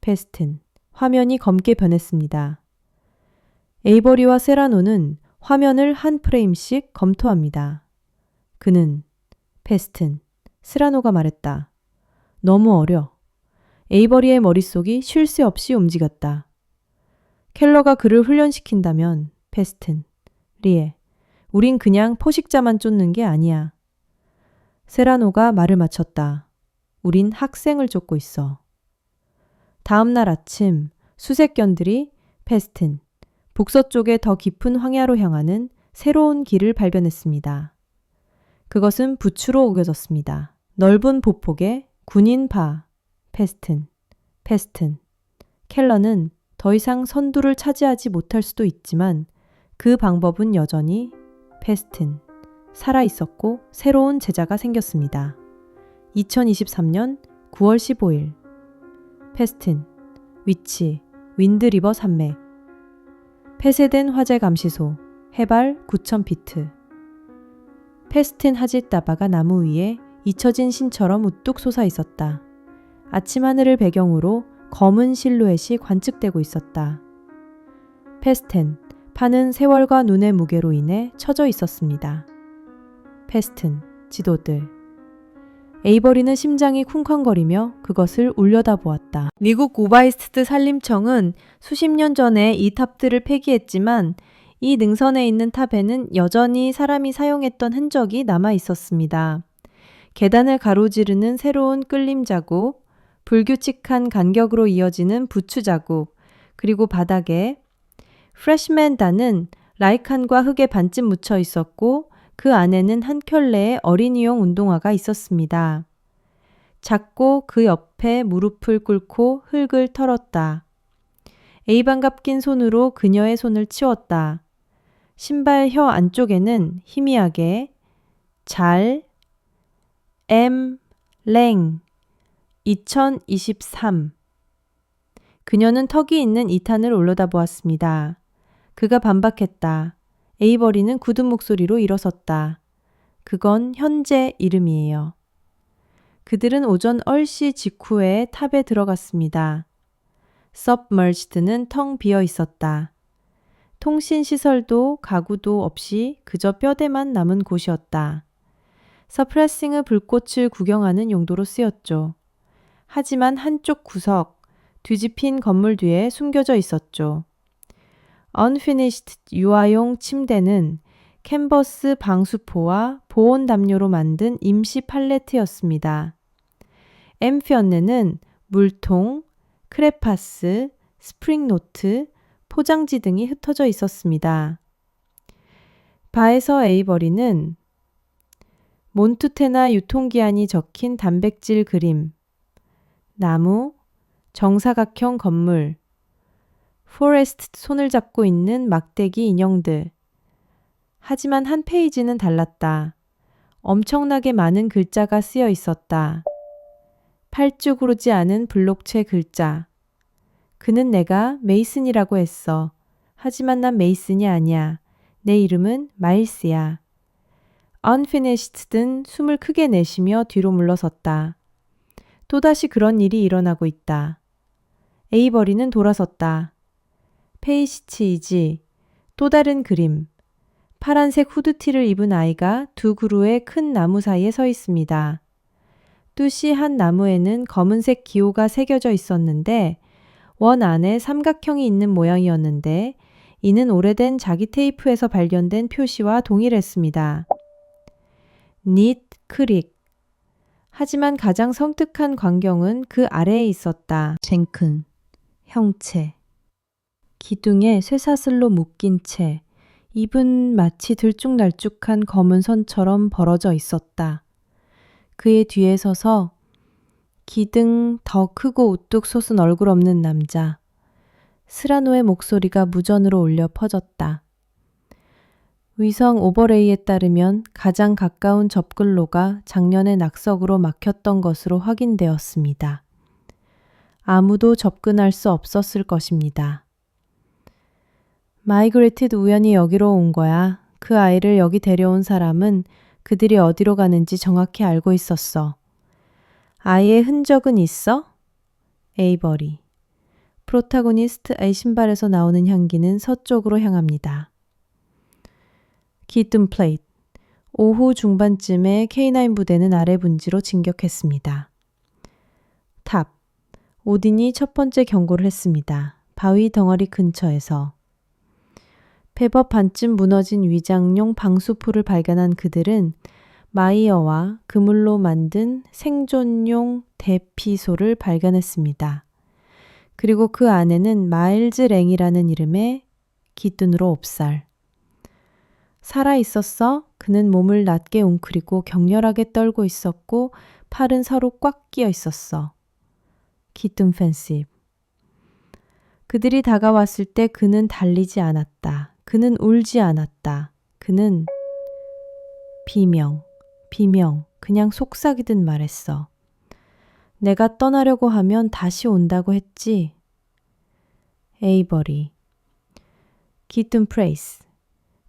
Speaker 1: 페스튼. 화면이 검게 변했습니다. 에이버리와 세라노는 화면을 한 프레임씩 검토합니다. 그는 페스튼. 세라노가 말했다. 너무 어려. 에이버리의 머릿속이 쉴 새 없이 움직였다. 켈러가 그를 훈련시킨다면 페스튼. 리에. 우린 그냥 포식자만 쫓는 게 아니야. 세라노가 말을 마쳤다. 우린 학생을 쫓고 있어. 다음 날 아침 수색견들이 페스튼. 북서쪽의 더 깊은 황야로 향하는 새로운 길을 발견했습니다. 그것은 부추로 우겨졌습니다. 넓은 보폭에 군인 바. 페스튼. 켈러는 더 이상 선두를 차지하지 못할 수도 있지만 그 방법은 여전히 페스튼. 살아있었고 새로운 제자가 생겼습니다. 2023년 9월 15일. 페스튼. 위치. 윈드리버 산맥. 폐쇄된 화재 감시소. 해발 9,000피트. 페스틴 하짓다바가 나무 위에 잊혀진 신처럼 우뚝 솟아 있었다. 아침 하늘을 배경으로 검은 실루엣이 관측되고 있었다. 페스텐, 판은 세월과 눈의 무게로 인해 처져 있었습니다. 페스튼, 지도들. 에이버리는 심장이 쿵쾅거리며 그것을 울려다보았다. 미국 고바이스트 산림청은 수십 년 전에 이 탑들을 폐기했지만 이 능선에 있는 탑에는 여전히 사람이 사용했던 흔적이 남아 있었습니다. 계단을 가로지르는 새로운 끌림 자국, 불규칙한 간격으로 이어지는 부츠 자국, 그리고 바닥에 프레시맨 단은 라이칸과 흙에 반쯤 묻혀 있었고 그 안에는 한 켤레의 어린이용 운동화가 있었습니다. 작고 그 옆에 무릎을 꿇고 흙을 털었다. A반갑 낀 손으로 그녀의 손을 치웠다. 신발 혀 안쪽에는 희미하게 잘, 랭, 2023. 그녀는 턱이 있는 2탄을 올려다보았습니다. 그가 반박했다. 에이버리는 굳은 목소리로 일어섰다. 그건 현재 이름이에요. 그들은 오전 10시 직후에 탑에 들어갔습니다. Submerged는 텅 비어 있었다. 통신시설도 가구도 없이 그저 뼈대만 남은 곳이었다. 서프레싱의 불꽃을 구경하는 용도로 쓰였죠. 하지만 한쪽 구석, 뒤집힌 건물 뒤에 숨겨져 있었죠. Unfinished 유아용 침대는 캔버스 방수포와 보온 담요로 만든 임시 팔레트였습니다. 엠피언네는 물통, 크레파스, 스프링노트, 포장지 등이 흩어져 있었습니다. 바에서 에이버리는 몬투테나 유통기한이 적힌 단백질 그림, 나무, 정사각형 건물, 포레스트 손을 잡고 있는 막대기 인형들. 하지만 한 페이지는 달랐다. 엄청나게 많은 글자가 쓰여 있었다. 팔죽으로지 않은 블록체 글자. 그는 내가 메이슨이라고 했어. 하지만 난 메이슨이 아니야. 내 이름은 마일스야. Unfinished는 숨을 크게 내쉬며 뒤로 물러섰다. 또다시 그런 일이 일어나고 있다. 에이버리는 돌아섰다. 페이시치이지. 또 다른 그림. 파란색 후드티를 입은 아이가 두 그루의 큰 나무 사이에 서 있습니다. 뚜시 한 나무에는 검은색 기호가 새겨져 있었는데 원 안에 삼각형이 있는 모양이었는데 이는 오래된 자기 테이프에서 발견된 표시와 동일했습니다. 닛 크릭. 하지만 가장 섬뜩한 광경은 그 아래에 있었다. 젠큰. 형체. 기둥에 쇠사슬로 묶인 채 입은 마치 들쭉날쭉한 검은 선처럼 벌어져 있었다. 그의 뒤에 서서 기등 더 크고 우뚝 솟은 얼굴 없는 남자. 스라노의 목소리가 무전으로 울려 퍼졌다. 위성 오버레이에 따르면 가장 가까운 접근로가 작년에 낙석으로 막혔던 것으로 확인되었습니다. 아무도 접근할 수 없었을 것입니다. 마이그레티드 우연히 여기로 온 거야. 그 아이를 여기 데려온 사람은 그들이 어디로 가는지 정확히 알고 있었어. 아이의 흔적은 있어? 에이버리. 프로타고니스트 A 신발에서 나오는 향기는 서쪽으로 향합니다. 기든 플레이트. 오후 중반쯤에 K9 부대는 아래 분지로 진격했습니다. 탑. 오딘이 첫 번째 경고를 했습니다. 바위 덩어리 근처에서. 폐법 반쯤 무너진 위장용 방수포를 발견한 그들은 마이어와 그물로 만든 생존용 대피소를 발견했습니다. 그리고 그 안에는 마일즈 랭이라는 이름의 기둥으로 옵살. 살아 있었어? 그는 몸을 낮게 웅크리고 격렬하게 떨고 있었고 팔은 서로 꽉 끼어 있었어. 기둥 펜십. 그들이 다가왔을 때 그는 달리지 않았다. 그는 울지 않았다. 그는 비명, 그냥 속삭이듯 말했어. 내가 떠나려고 하면 다시 온다고 했지. 에이버리. 기튼 프레이스.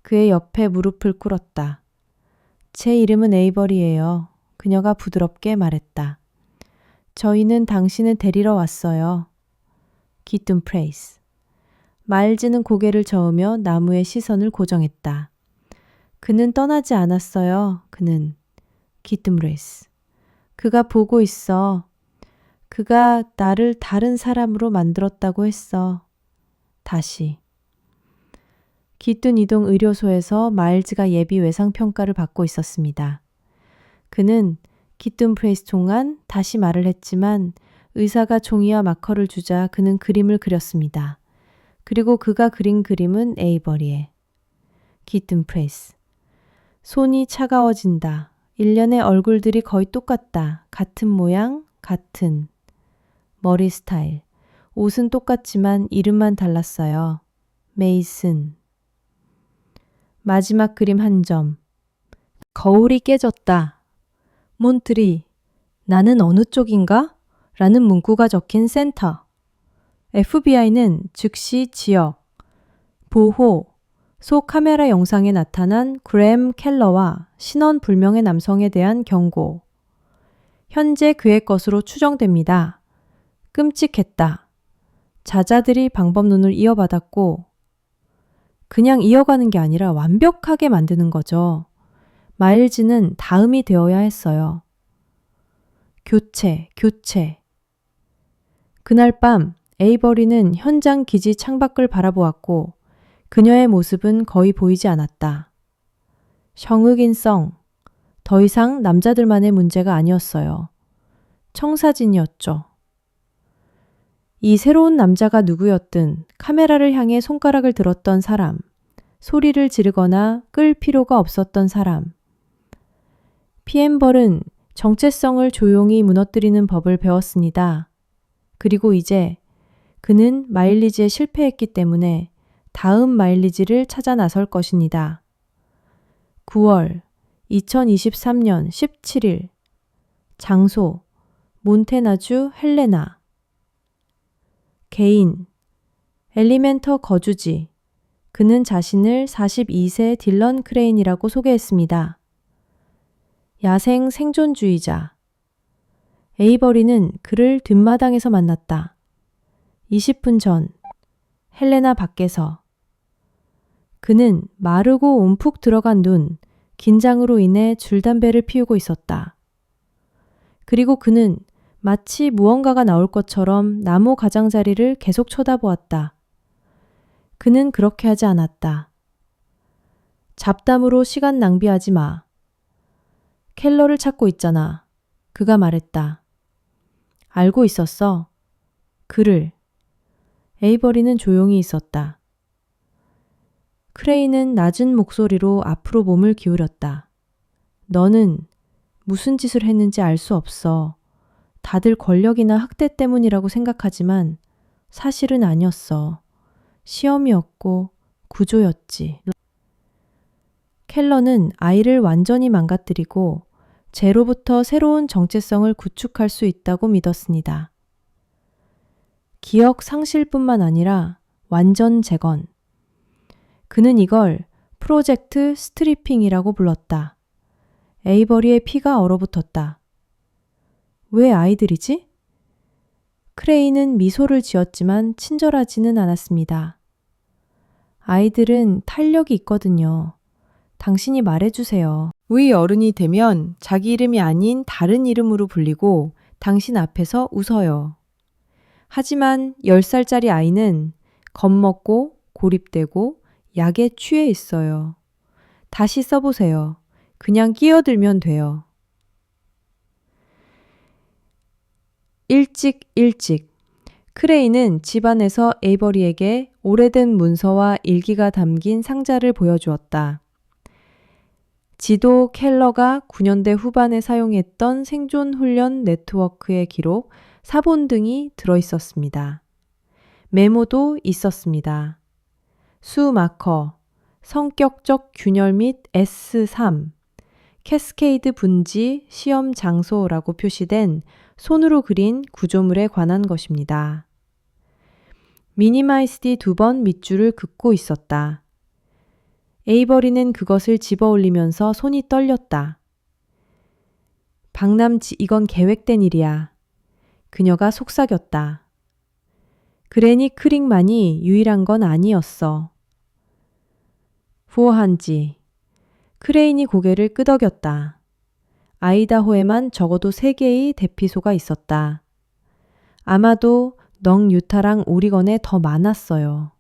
Speaker 1: 그의 옆에 무릎을 꿇었다. 제 이름은 에이버리예요. 그녀가 부드럽게 말했다. 저희는 당신을 데리러 왔어요. 기튼 프레이스. 마일즈는 고개를 저으며 나무에 시선을 고정했다. 그는 떠나지 않았어요. 그는. 기튼 프레이스. 그가 보고 있어. 그가 나를 다른 사람으로 만들었다고 했어. 다시. 기뚠 이동 의료소에서 마일즈가 예비 외상평가를 받고 있었습니다. 그는 기뜸 프레이스 총관 다시 말을 했지만 의사가 종이와 마커를 주자 그는 그림을 그렸습니다. 그리고 그가 그린 그림은 에이버리의. 기뜸 프레이스. 손이 차가워진다. 일련의 얼굴들이 거의 똑같다. 같은 모양, 같은. 머리 스타일. 옷은 똑같지만 이름만 달랐어요. 메이슨. 마지막 그림 한 점. 거울이 깨졌다. 몬트리. 나는 어느 쪽인가? 라는 문구가 적힌 센터. FBI는 즉시 지역, 보호, 소 카메라 영상에 나타난 그램 켈러와 신원 불명의 남성에 대한 경고. 현재 그의 것으로 추정됩니다. 끔찍했다. 자자들이 방법론을 이어받았고 그냥 이어가는 게 아니라 완벽하게 만드는 거죠. 마일즈는 다음이 되어야 했어요. 교체. 그날 밤 에이버리는 현장 기지 창밖을 바라보았고 그녀의 모습은 거의 보이지 않았다. 성흑인성. 더 이상 남자들만의 문제가 아니었어요. 청사진이었죠. 이 새로운 남자가 누구였든 카메라를 향해 손가락을 들었던 사람, 소리를 지르거나 끌 필요가 없었던 사람. 피엠벌은 정체성을 조용히 무너뜨리는 법을 배웠습니다. 그리고 이제 그는 마일리지에 실패했기 때문에 다음 마일리지를 찾아 나설 것입니다. 9월 2023년 17일 장소 몬태나주 헬레나. 개인 엘리멘터 거주지. 그는 자신을 42세 딜런 크레인이라고 소개했습니다. 야생 생존주의자. 에이버리는 그를 뒷마당에서 만났다. 20분 전 헬레나 밖에서. 그는 마르고 움푹 들어간 눈, 긴장으로 인해 줄담배를 피우고 있었다. 그리고 그는 마치 무언가가 나올 것처럼 나무 가장자리를 계속 쳐다보았다. 그는 그렇게 하지 않았다. 잡담으로 시간 낭비하지 마. 켈러를 찾고 있잖아. 그가 말했다. 알고 있었어. 그를. 에이버리는 조용히 있었다. 크레인은 낮은 목소리로 앞으로 몸을 기울였다. 너는 무슨 짓을 했는지 알 수 없어. 다들 권력이나 학대 때문이라고 생각하지만 사실은 아니었어. 시험이었고 구조였지. 켈러는 아이를 완전히 망가뜨리고 제로부터 새로운 정체성을 구축할 수 있다고 믿었습니다. 기억 상실뿐만 아니라 완전 재건. 그는 이걸 프로젝트 스트리핑이라고 불렀다. 에이버리의 피가 얼어붙었다. 왜 아이들이지? 크레인은 미소를 지었지만 친절하지는 않았습니다. 아이들은 탄력이 있거든요. 당신이 말해주세요. 의 어른이 되면 자기 이름이 아닌 다른 이름으로 불리고 당신 앞에서 웃어요. 하지만 10살짜리 아이는 겁먹고 고립되고 약에 취해 있어요. 다시 써보세요. 그냥 끼어들면 돼요. 일찍. 크레인은 집안에서 에이버리에게 오래된 문서와 일기가 담긴 상자를 보여주었다. 지도 켈러가 9년대 후반에 사용했던 생존 훈련 네트워크의 기록, 사본 등이 들어있었습니다. 메모도 있었습니다. 수 마커, 성격적 균열 및 S3, 캐스케이드 분지 시험 장소라고 표시된 손으로 그린 구조물에 관한 것입니다. 미니마이스디 2번 밑줄을 긋고 있었다. 에이버리는 그것을 집어 올리면서 손이 떨렸다. 박남지, 이건 계획된 일이야. 그녀가 속삭였다. 그레니 크릭만이 유일한 건 아니었어. 부어한지. 크레인이 고개를 끄덕였다. 아이다호에만 적어도 3개의 대피소가 있었다. 아마도 넉 유타랑 오리건에 더 많았어요.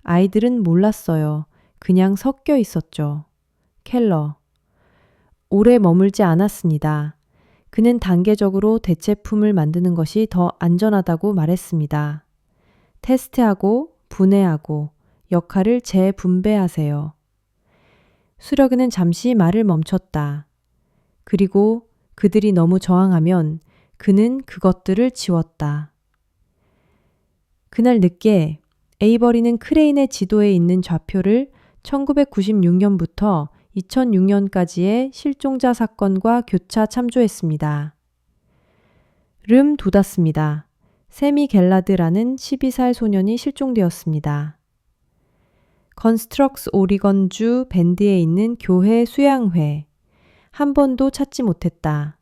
Speaker 1: 아이들은 몰랐어요. 그냥 섞여 있었죠. 켈러. 오래 머물지 않았습니다. 그는 단계적으로 대체품을 만드는 것이 더 안전하다고 말했습니다. 테스트하고 분해하고 역할을 재분배하세요. 수력이는 잠시 말을 멈췄다. 그리고 그들이 너무 저항하면 그는 그것들을 지웠다. 그날 늦게 에이버리는 크레인의 지도에 있는 좌표를 1996년부터 2006년까지의 실종자 사건과 교차 참조했습니다. 돋았습니다. 세미 갤라드라는 12살 소년이 실종되었습니다. 건스트럭스 오리건주 밴드에 있는 교회 수양회. 한 번도 찾지 못했다.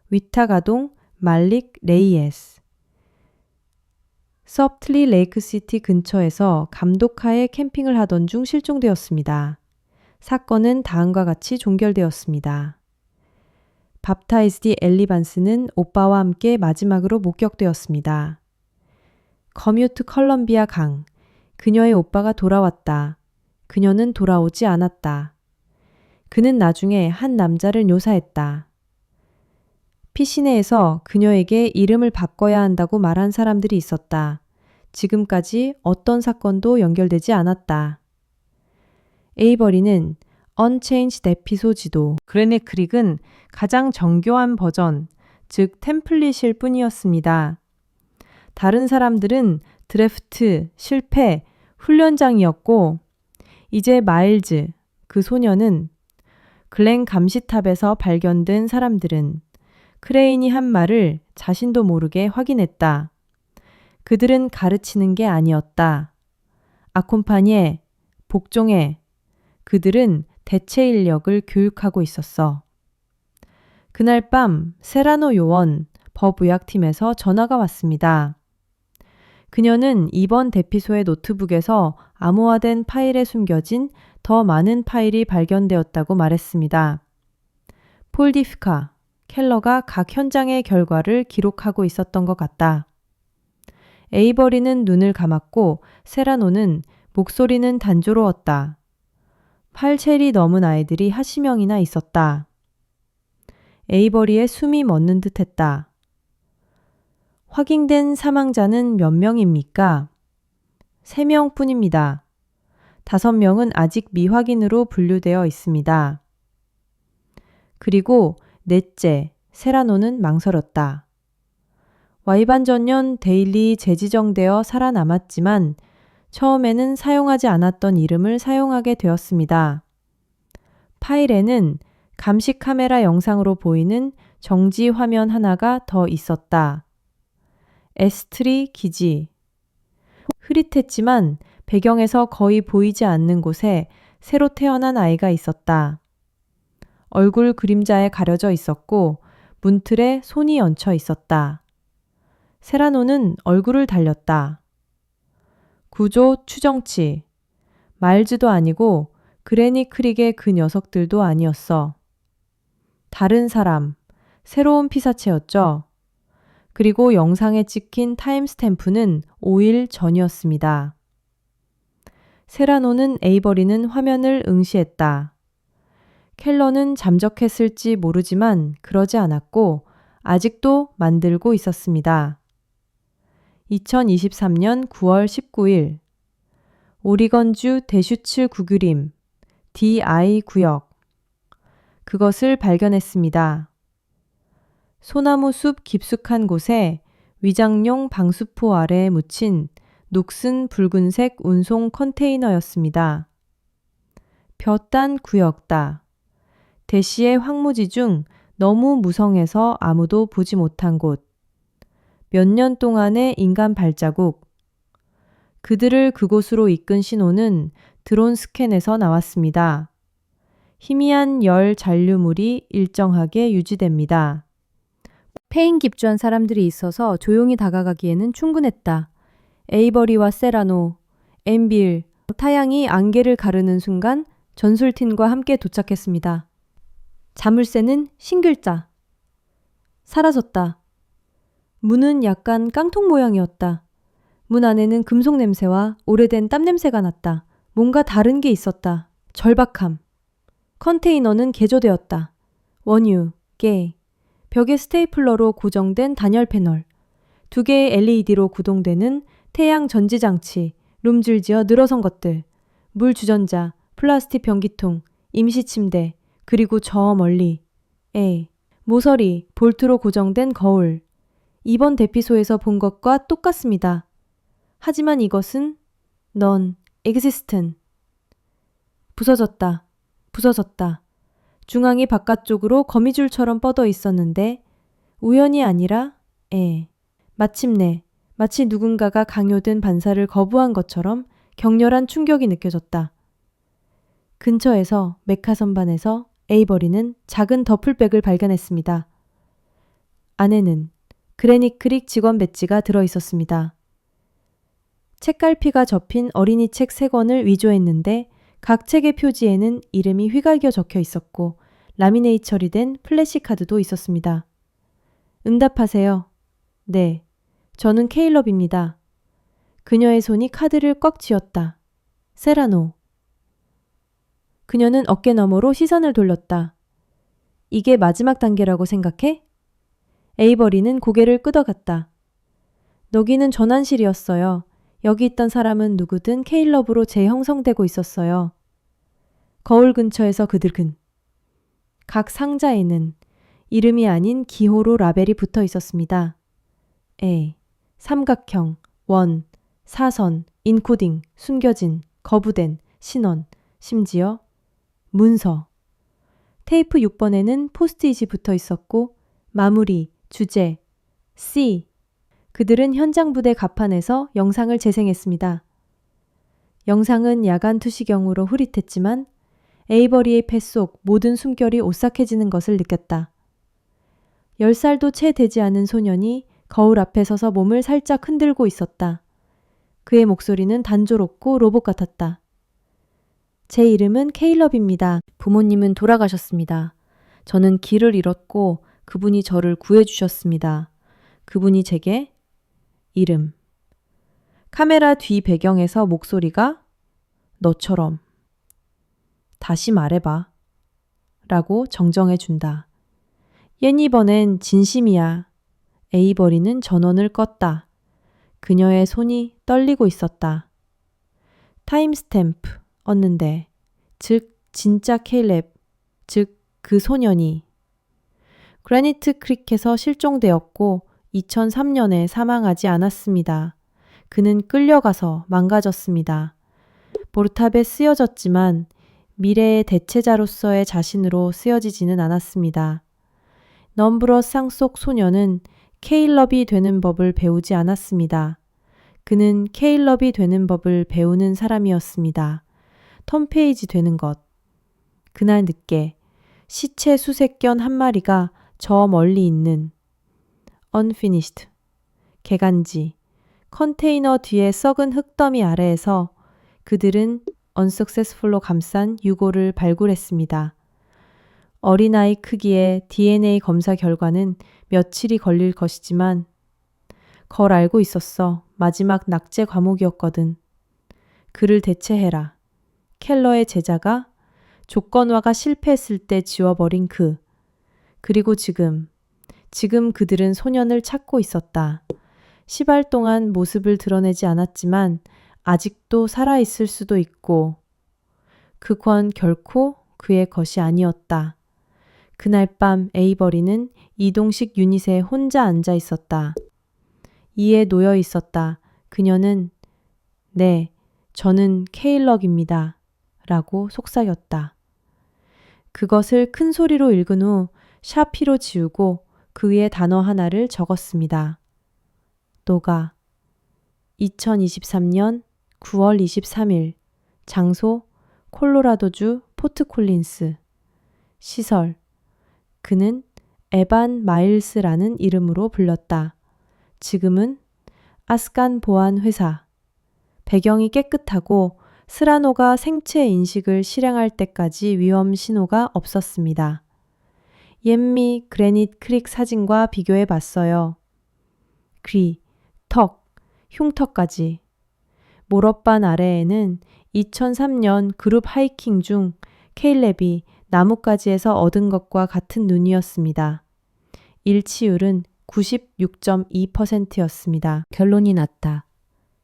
Speaker 1: 위타가동 말릭 레이에스. 서프틀리 레이크시티 근처에서 감독하에 캠핑을 하던 중 실종되었습니다. 사건은 다음과 같이 종결되었습니다. 밥타이즈디 엘리반스는 오빠와 함께 마지막으로 목격되었습니다. 커뮤트 컬럼비아 강. 그녀의 오빠가 돌아왔다. 그녀는 돌아오지 않았다. 그는 나중에 한 남자를 묘사했다. 피시네에서 그녀에게 이름을 바꿔야 한다고 말한 사람들이 있었다. 지금까지 어떤 사건도 연결되지 않았다. 에이버리는 Unchanged 에피소지도 그레넷 크릭은 가장 정교한 버전, 즉 템플릿일 뿐이었습니다. 다른 사람들은 드래프트, 실패, 훈련장이었고 이제 마일즈, 그 소녀는 글렌 감시탑에서 발견된 사람들은 크레인이 한 말을 자신도 모르게 확인했다. 그들은 가르치는 게 아니었다. 아콤파니에, 복종해. 그들은 대체 인력을 교육하고 있었어. 그날 밤 세라노 요원 법의학팀에서 전화가 왔습니다. 그녀는 이번 대피소의 노트북에서 암호화된 파일에 숨겨진 더 많은 파일이 발견되었다고 말했습니다. 폴디프카, 켈러가 각 현장의 결과를 기록하고 있었던 것 같다. 에이버리는 눈을 감았고 세라노는 목소리는 단조로웠다. 8첼이 넘은 아이들이 하시명이나 있었다. 에이버리의 숨이 멎는 듯했다. 확인된 사망자는 몇 명입니까? 3명뿐입니다. 5명은 아직 미확인으로 분류되어 있습니다. 그리고 넷째, 세라노는 망설였다. 와이반전년 데일리 재지정되어 살아남았지만 처음에는 사용하지 않았던 이름을 사용하게 되었습니다. 파일에는 감시 카메라 영상으로 보이는 정지 화면 하나가 더 있었다. 에스트리 기지. 흐릿했지만 배경에서 거의 보이지 않는 곳에 새로 태어난 아이가 있었다. 얼굴 그림자에 가려져 있었고 문틀에 손이 얹혀 있었다. 세라노는 얼굴을 달렸다. 구조 추정치. 마일즈도 아니고 그레니 크릭의 그 녀석들도 아니었어. 다른 사람, 새로운 피사체였죠. 그리고 영상에 찍힌 타임스탬프는 5일 전이었습니다. 세라노는 에이버리는 화면을 응시했다. 켈러는 잠적했을지 모르지만 그러지 않았고 아직도 만들고 있었습니다. 2023년 9월 19일 오리건주 데슈츠 구규림 DI 구역 그것을 발견했습니다. 소나무 숲 깊숙한 곳에 위장용 방수포 아래에 묻힌 녹슨 붉은색 운송 컨테이너였습니다. 볕단 구역다. 대시의 황무지 중 너무 무성해서 아무도 보지 못한 곳. 몇 년 동안의 인간 발자국. 그들을 그곳으로 이끈 신호는 드론 스캔에서 나왔습니다. 희미한 열 잔류물이 일정하게 유지됩니다. 패인 깊주한 사람들이 있어서 조용히 다가가기에는 충분했다. 에이버리와 세라노, 엠빌, 타양이 안개를 가르는 순간 전술팀과 함께 도착했습니다. 자물쇠는 싱글자. 사라졌다. 문은 약간 깡통 모양이었다. 문 안에는 금속 냄새와 오래된 땀 냄새가 났다. 뭔가 다른 게 있었다. 절박함. 컨테이너는 개조되었다. 원유, 게, 벽에 스테이플러로 고정된 단열 패널, 2개의 LED로 구동되는 태양 전지장치, 룸줄지어 늘어선 것들, 물 주전자, 플라스틱 변기통, 임시 침대, 그리고 저 멀리 모서리, 볼트로 고정된 거울. 이번 대피소에서 본 것과 똑같습니다. 하지만 이것은 non-existent. 부서졌다. 부서졌다. 중앙이 바깥쪽으로 거미줄처럼 뻗어 있었는데 우연이 아니라 마침내 마치 누군가가 강요된 반사를 거부한 것처럼 격렬한 충격이 느껴졌다. 근처에서 메카 선반에서 에이버리는 작은 더플백을 발견했습니다. 안에는 그래닛 크릭 직원 배지가 들어 있었습니다. 책갈피가 접힌 어린이 책 3권을 위조했는데 각 책의 표지에는 이름이 휘갈겨 적혀 있었고 라미네이트 처리된 플래시카드도 있었습니다. 응답하세요. 네, 저는 케일럽입니다. 그녀의 손이 카드를 꽉 쥐었다. 세라노. 그녀는 어깨 너머로 시선을 돌렸다. 이게 마지막 단계라고 생각해? 에이버리는 고개를 끄덕였다. 여기는 전환실이었어요. 여기 있던 사람은 누구든 케일럽으로 재형성되고 있었어요. 거울 근처에서 그들은 각 상자에는 이름이 아닌 기호로 라벨이 붙어 있었습니다. 삼각형, 원, 사선, 인코딩, 숨겨진, 거부된, 신원, 심지어 문서. 테이프 6번에는 포스트잇이 붙어 있었고 마무리, 주제, C. 그들은 현장 부대 갑판에서 영상을 재생했습니다. 영상은 야간 투시경으로 흐릿했지만 에이버리의 폐 속 모든 숨결이 오싹해지는 것을 느꼈다. 10살도 채 되지 않은 소년이 거울 앞에 서서 몸을 살짝 흔들고 있었다. 그의 목소리는 단조롭고 로봇 같았다. 제 이름은 케일럽입니다. 부모님은 돌아가셨습니다. 저는 길을 잃었고 그분이 저를 구해주셨습니다. 그분이 제게 이름. 카메라 뒤 배경에서 목소리가 너처럼. 다시 말해봐. 라고 정정해준다. 옛이번엔 진심이야. 에이버리는 전원을 껐다. 그녀의 손이 떨리고 있었다. 타임스탬프 얻는데, 즉 진짜 케일럽, 즉 그 소년이 그래니트 크릭에서 실종되었고 2003년에 사망하지 않았습니다. 그는 끌려가서 망가졌습니다. 보르탑에 쓰여졌지만 미래의 대체자로서의 자신으로 쓰여지지는 않았습니다. 넘브러 쌍속 소녀는 케일럽이 되는 법을 배우지 않았습니다. 그는 케일럽이 되는 법을 배우는 사람이었습니다. 톰페이지 되는 것. 그날 늦게 시체 수색견 한 마리가 저 멀리 있는 unfinished, 개간지, 컨테이너 뒤에 썩은 흙더미 아래에서 그들은 unsuccessful로 감싼 유골을 발굴했습니다. 어린아이 크기의 DNA 검사 결과는 며칠이 걸릴 것이지만 걸 알고 있었어. 마지막 낙제 과목이었거든. 그를 대체해라. 켈러의 제자가 조건화가 실패했을 때 지워버린 그리고 지금 그들은 소년을 찾고 있었다. 10알 동안 모습을 드러내지 않았지만 아직도 살아있을 수도 있고 그건 결코 그의 것이 아니었다. 그날 밤 에이버리는 이동식 유닛에 혼자 앉아 있었다. 이에 놓여 있었다. 그녀는 네, 저는 케일럭입니다. 라고 속삭였다. 그것을 큰 소리로 읽은 후 샤피로 지우고 그 위에 단어 하나를 적었습니다. 노가 2023년 9월 23일 장소 콜로라도주 포트콜린스 시설 그는 에반 마일스라는 이름으로 불렸다. 지금은 아스간 보안 회사. 배경이 깨끗하고 스라노가 생체 인식을 실행할 때까지 위험 신호가 없었습니다. 옛미 그래닛 크릭 사진과 비교해 봤어요. 귀, 턱, 흉터까지. 모럿반 아래에는 2003년 그룹 하이킹 중 케일렙이 나뭇가지에서 얻은 것과 같은 눈이었습니다. 일치율은 96.2%였습니다. 결론이 났다.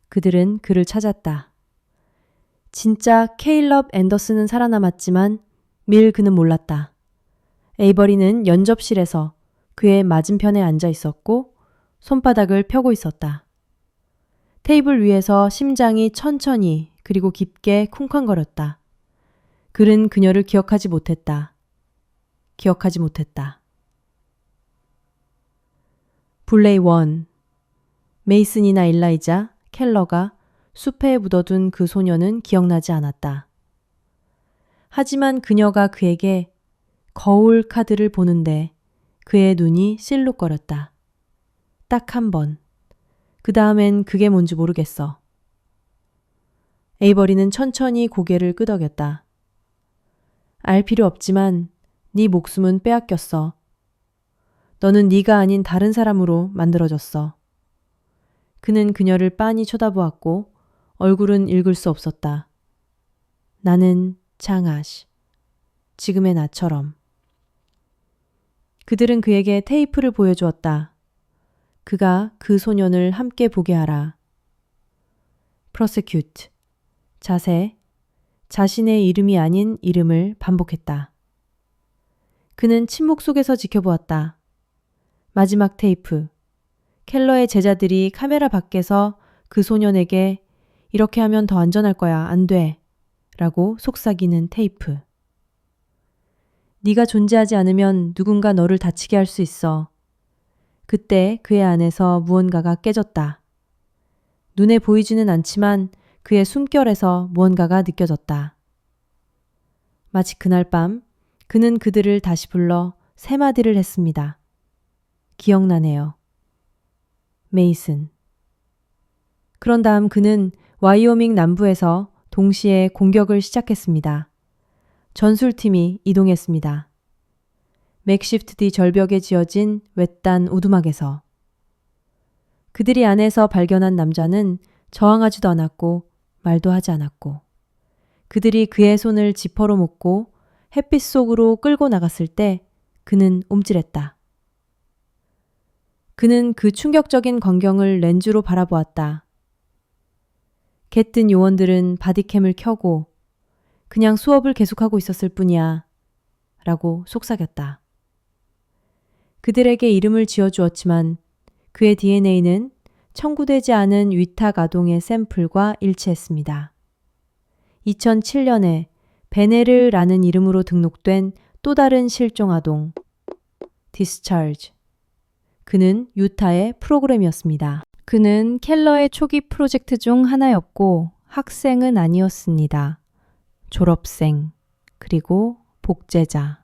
Speaker 1: 그들은 그를 찾았다. 진짜 케일럽 앤더슨은 살아남았지만 밀 그는 몰랐다. 에이버리는 연접실에서 그의 맞은편에 앉아 있었고 손바닥을 펴고 있었다. 테이블 위에서 심장이 천천히 그리고 깊게 쿵쾅거렸다. 그는 그녀를 기억하지 못했다. 기억하지 못했다. 블레이 원. 메이슨이나 일라이자, 켈러가 숲에 묻어둔 그 소녀는 기억나지 않았다. 하지만 그녀가 그에게 거울 카드를 보는데 그의 눈이 실룩거렸다. 딱 한 번. 그 다음엔 그게 뭔지 모르겠어. 에이버리는 천천히 고개를 끄덕였다. 알 필요 없지만 네 목숨은 빼앗겼어. 너는 네가 아닌 다른 사람으로 만들어졌어. 그는 그녀를 빤히 쳐다보았고 얼굴은 읽을 수 없었다. 나는 장아시. 지금의 나처럼. 그들은 그에게 테이프를 보여주었다. 그가 그 소년을 함께 보게 하라. prosecute. 자세. 자신의 이름이 아닌 이름을 반복했다. 그는 침묵 속에서 지켜보았다. 마지막 테이프. 켈러의 제자들이 카메라 밖에서 그 소년에게 이렇게 하면 더 안전할 거야. 안 돼. 라고 속삭이는 테이프. 네가 존재하지 않으면 누군가 너를 다치게 할 수 있어. 그때 그의 안에서 무언가가 깨졌다. 눈에 보이지는 않지만 그의 숨결에서 무언가가 느껴졌다. 마치 그날 밤 그는 그들을 다시 불러 세 마디를 했습니다. 기억나네요. 메이슨. 그런 다음 그는 와이오밍 남부에서 동시에 공격을 시작했습니다. 전술팀이 이동했습니다. 맥시프트 뒤 절벽에 지어진 외딴 오두막에서. 그들이 안에서 발견한 남자는 저항하지도 않았고 말도 하지 않았고 그들이 그의 손을 지퍼로 묶고 햇빛 속으로 끌고 나갔을 때 그는 움찔했다. 그는 그 충격적인 광경을 렌즈로 바라보았다. 겟든 요원들은 바디캠을 켜고 그냥 수업을 계속하고 있었을 뿐이야 라고 속삭였다. 그들에게 이름을 지어주었지만 그의 DNA는 청구되지 않은 위탁 아동의 샘플과 일치했습니다. 2007년에 베네르라는 이름으로 등록된 또 다른 실종 아동, 디스차르지. 그는 유타의 프로그램이었습니다. 그는 켈러의 초기 프로젝트 중 하나였고 학생은 아니었습니다. 졸업생, 그리고 복제자.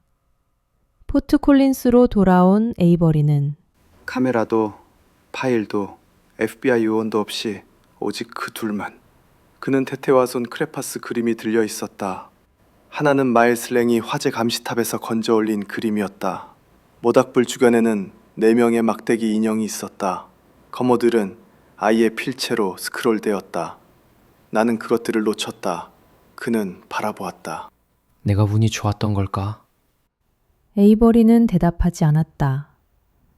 Speaker 1: 포트 콜린스로 돌아온 에이버리는
Speaker 2: 카메라도 파일도 FBI 요원도 없이 오직 그 둘만. 그는 태태와 손 크레파스 그림이 들려 있었다. 하나는 마일스 랭이 화재 감시탑에서 건져 올린 그림이었다. 모닥불 주변에는 4명의 막대기 인형이 있었다. 거모들은 아이의 필체로 스크롤되었다. 나는 그것들을 놓쳤다. 그는 바라보았다.
Speaker 3: 내가 운이 좋았던 걸까?
Speaker 1: 에이버리는 대답하지 않았다.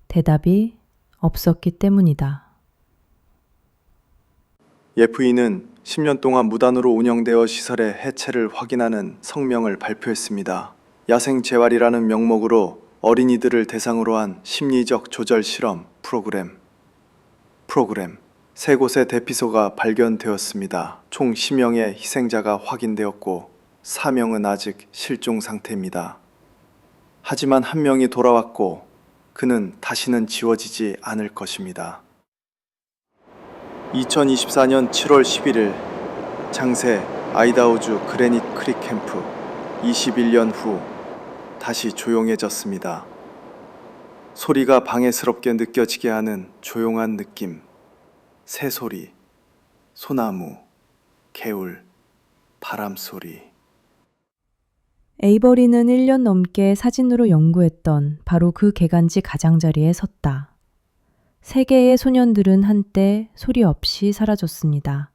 Speaker 1: 대답이 없었기 때문이다.
Speaker 2: 예프이는 10년 동안 무단으로 운영되어 시설의 해체를 확인하는 성명을 발표했습니다. 야생 재활이라는 명목으로 어린이들을 대상으로 한 심리적 조절 실험 프로그램. 3곳의 대피소가 발견되었습니다. 총 10명의 희생자가 확인되었고 4명은 아직 실종 상태입니다. 하지만 1명이 돌아왔고 그는 다시는 지워지지 않을 것입니다. 2024년 7월 11일 장세 아이다호주 그래닛 크릭 캠프. 21년 후 다시 조용해졌습니다. 소리가 방해스럽게 느껴지게 하는 조용한 느낌. 새소리, 소나무, 개울, 바람소리.
Speaker 1: 에이버리는 1년 넘게 사진으로 연구했던 바로 그 개간지 가장자리에 섰다. 3개의 소년들은 한때 소리 없이 사라졌습니다.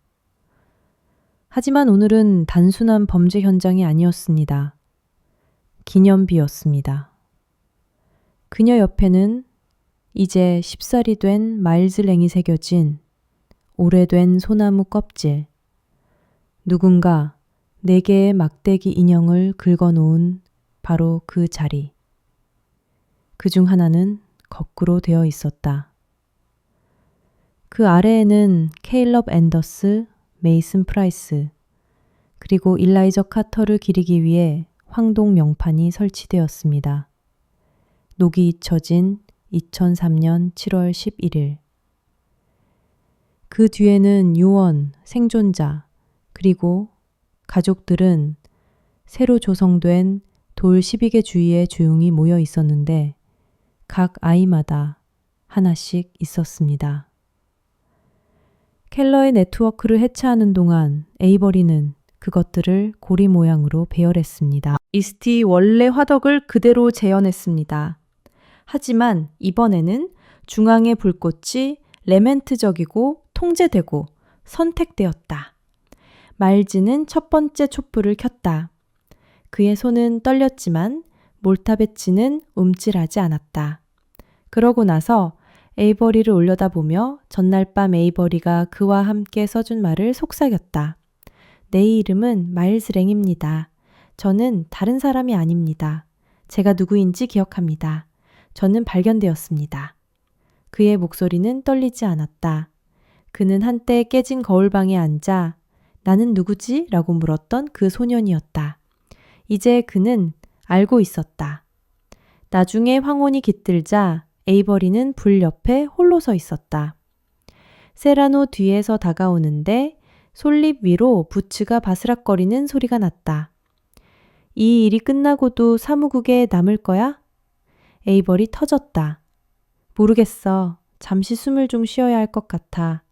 Speaker 1: 하지만 오늘은 단순한 범죄 현장이 아니었습니다. 기념비였습니다. 그녀 옆에는 이제 10살이 된 마일즈 랭이 새겨진 오래된 소나무 껍질. 누군가 4개의 막대기 인형을 긁어놓은 바로 그 자리. 그중 하나는 거꾸로 되어 있었다. 그 아래에는 케일럽 앤더스, 메이슨 프라이스, 그리고 일라이저 카터를 기리기 위해 황동 명판이 설치되었습니다. 녹이 잊혀진 2003년 7월 11일. 그 뒤에는 요원, 생존자, 그리고 가족들은 새로 조성된 돌 12개 주위에 조용히 모여 있었는데 각 아이마다 하나씩 있었습니다. 켈러의 네트워크를 해체하는 동안 에이버리는 그것들을 고리 모양으로 배열했습니다. 이스티 원래 화덕을 그대로 재현했습니다. 하지만 이번에는 중앙의 불꽃이 레멘트적이고 통제되고 선택되었다. 마일즈는 첫 번째 촛불을 켰다. 그의 손은 떨렸지만 몰타배치는 움찔하지 않았다. 그러고 나서 에이버리를 올려다보며 전날 밤 에이버리가 그와 함께 써준 말을 속삭였다. 내 이름은 마일즈 랭입니다. 저는 다른 사람이 아닙니다. 제가 누구인지 기억합니다. 저는 발견되었습니다. 그의 목소리는 떨리지 않았다. 그는 한때 깨진 거울방에 앉아 나는 누구지? 라고 물었던 그 소년이었다. 이제 그는 알고 있었다. 나중에 황혼이 깃들자 에이버리는 불 옆에 홀로 서 있었다. 세라노 뒤에서 다가오는데 솔잎 위로 부츠가 바스락거리는 소리가 났다. 이 일이 끝나고도 사무국에 남을 거야? 에이버리 터졌다. 모르겠어. 잠시 숨을 좀 쉬어야 할 것 같아.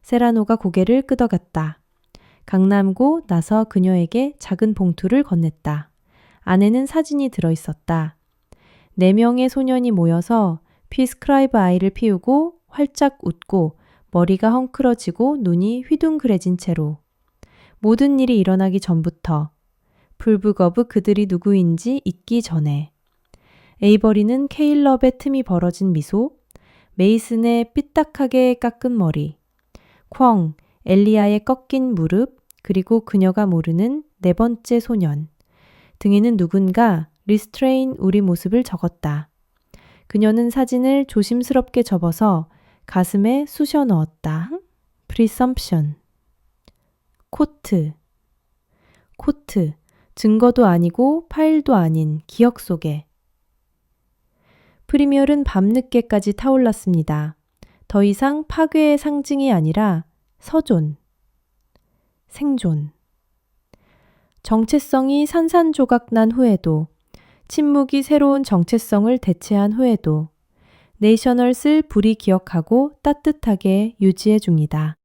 Speaker 1: 세라노가 고개를 끄덕였다. 강남고 나서 그녀에게 작은 봉투를 건넸다. 안에는 사진이 들어있었다. 4명의 소년이 모여서 피스크라이브 아이를 피우고 활짝 웃고 머리가 헝클어지고 눈이 휘둥그레진 채로. 모든 일이 일어나기 전부터 불북어브 그들이 누구인지 잊기 전에. 에이버리는 케일럽의 틈이 벌어진 미소, 메이슨의 삐딱하게 깎은 머리, 쾅, 엘리아의 꺾인 무릎, 그리고 그녀가 모르는 4번째 소년. 등에는 누군가 리스트레인 우리 모습을 적었다. 그녀는 사진을 조심스럽게 접어서 가슴에 쑤셔 넣었다. 프리썸션. 코트. 증거도 아니고 파일도 아닌 기억 속에. 프리미얼은 밤늦게까지 타올랐습니다. 더 이상 파괴의 상징이 아니라 서존, 생존. 정체성이 산산조각 난 후에도, 침묵이 새로운 정체성을 대체한 후에도 네이셔널스를 불이 기억하고 따뜻하게 유지해 줍니다.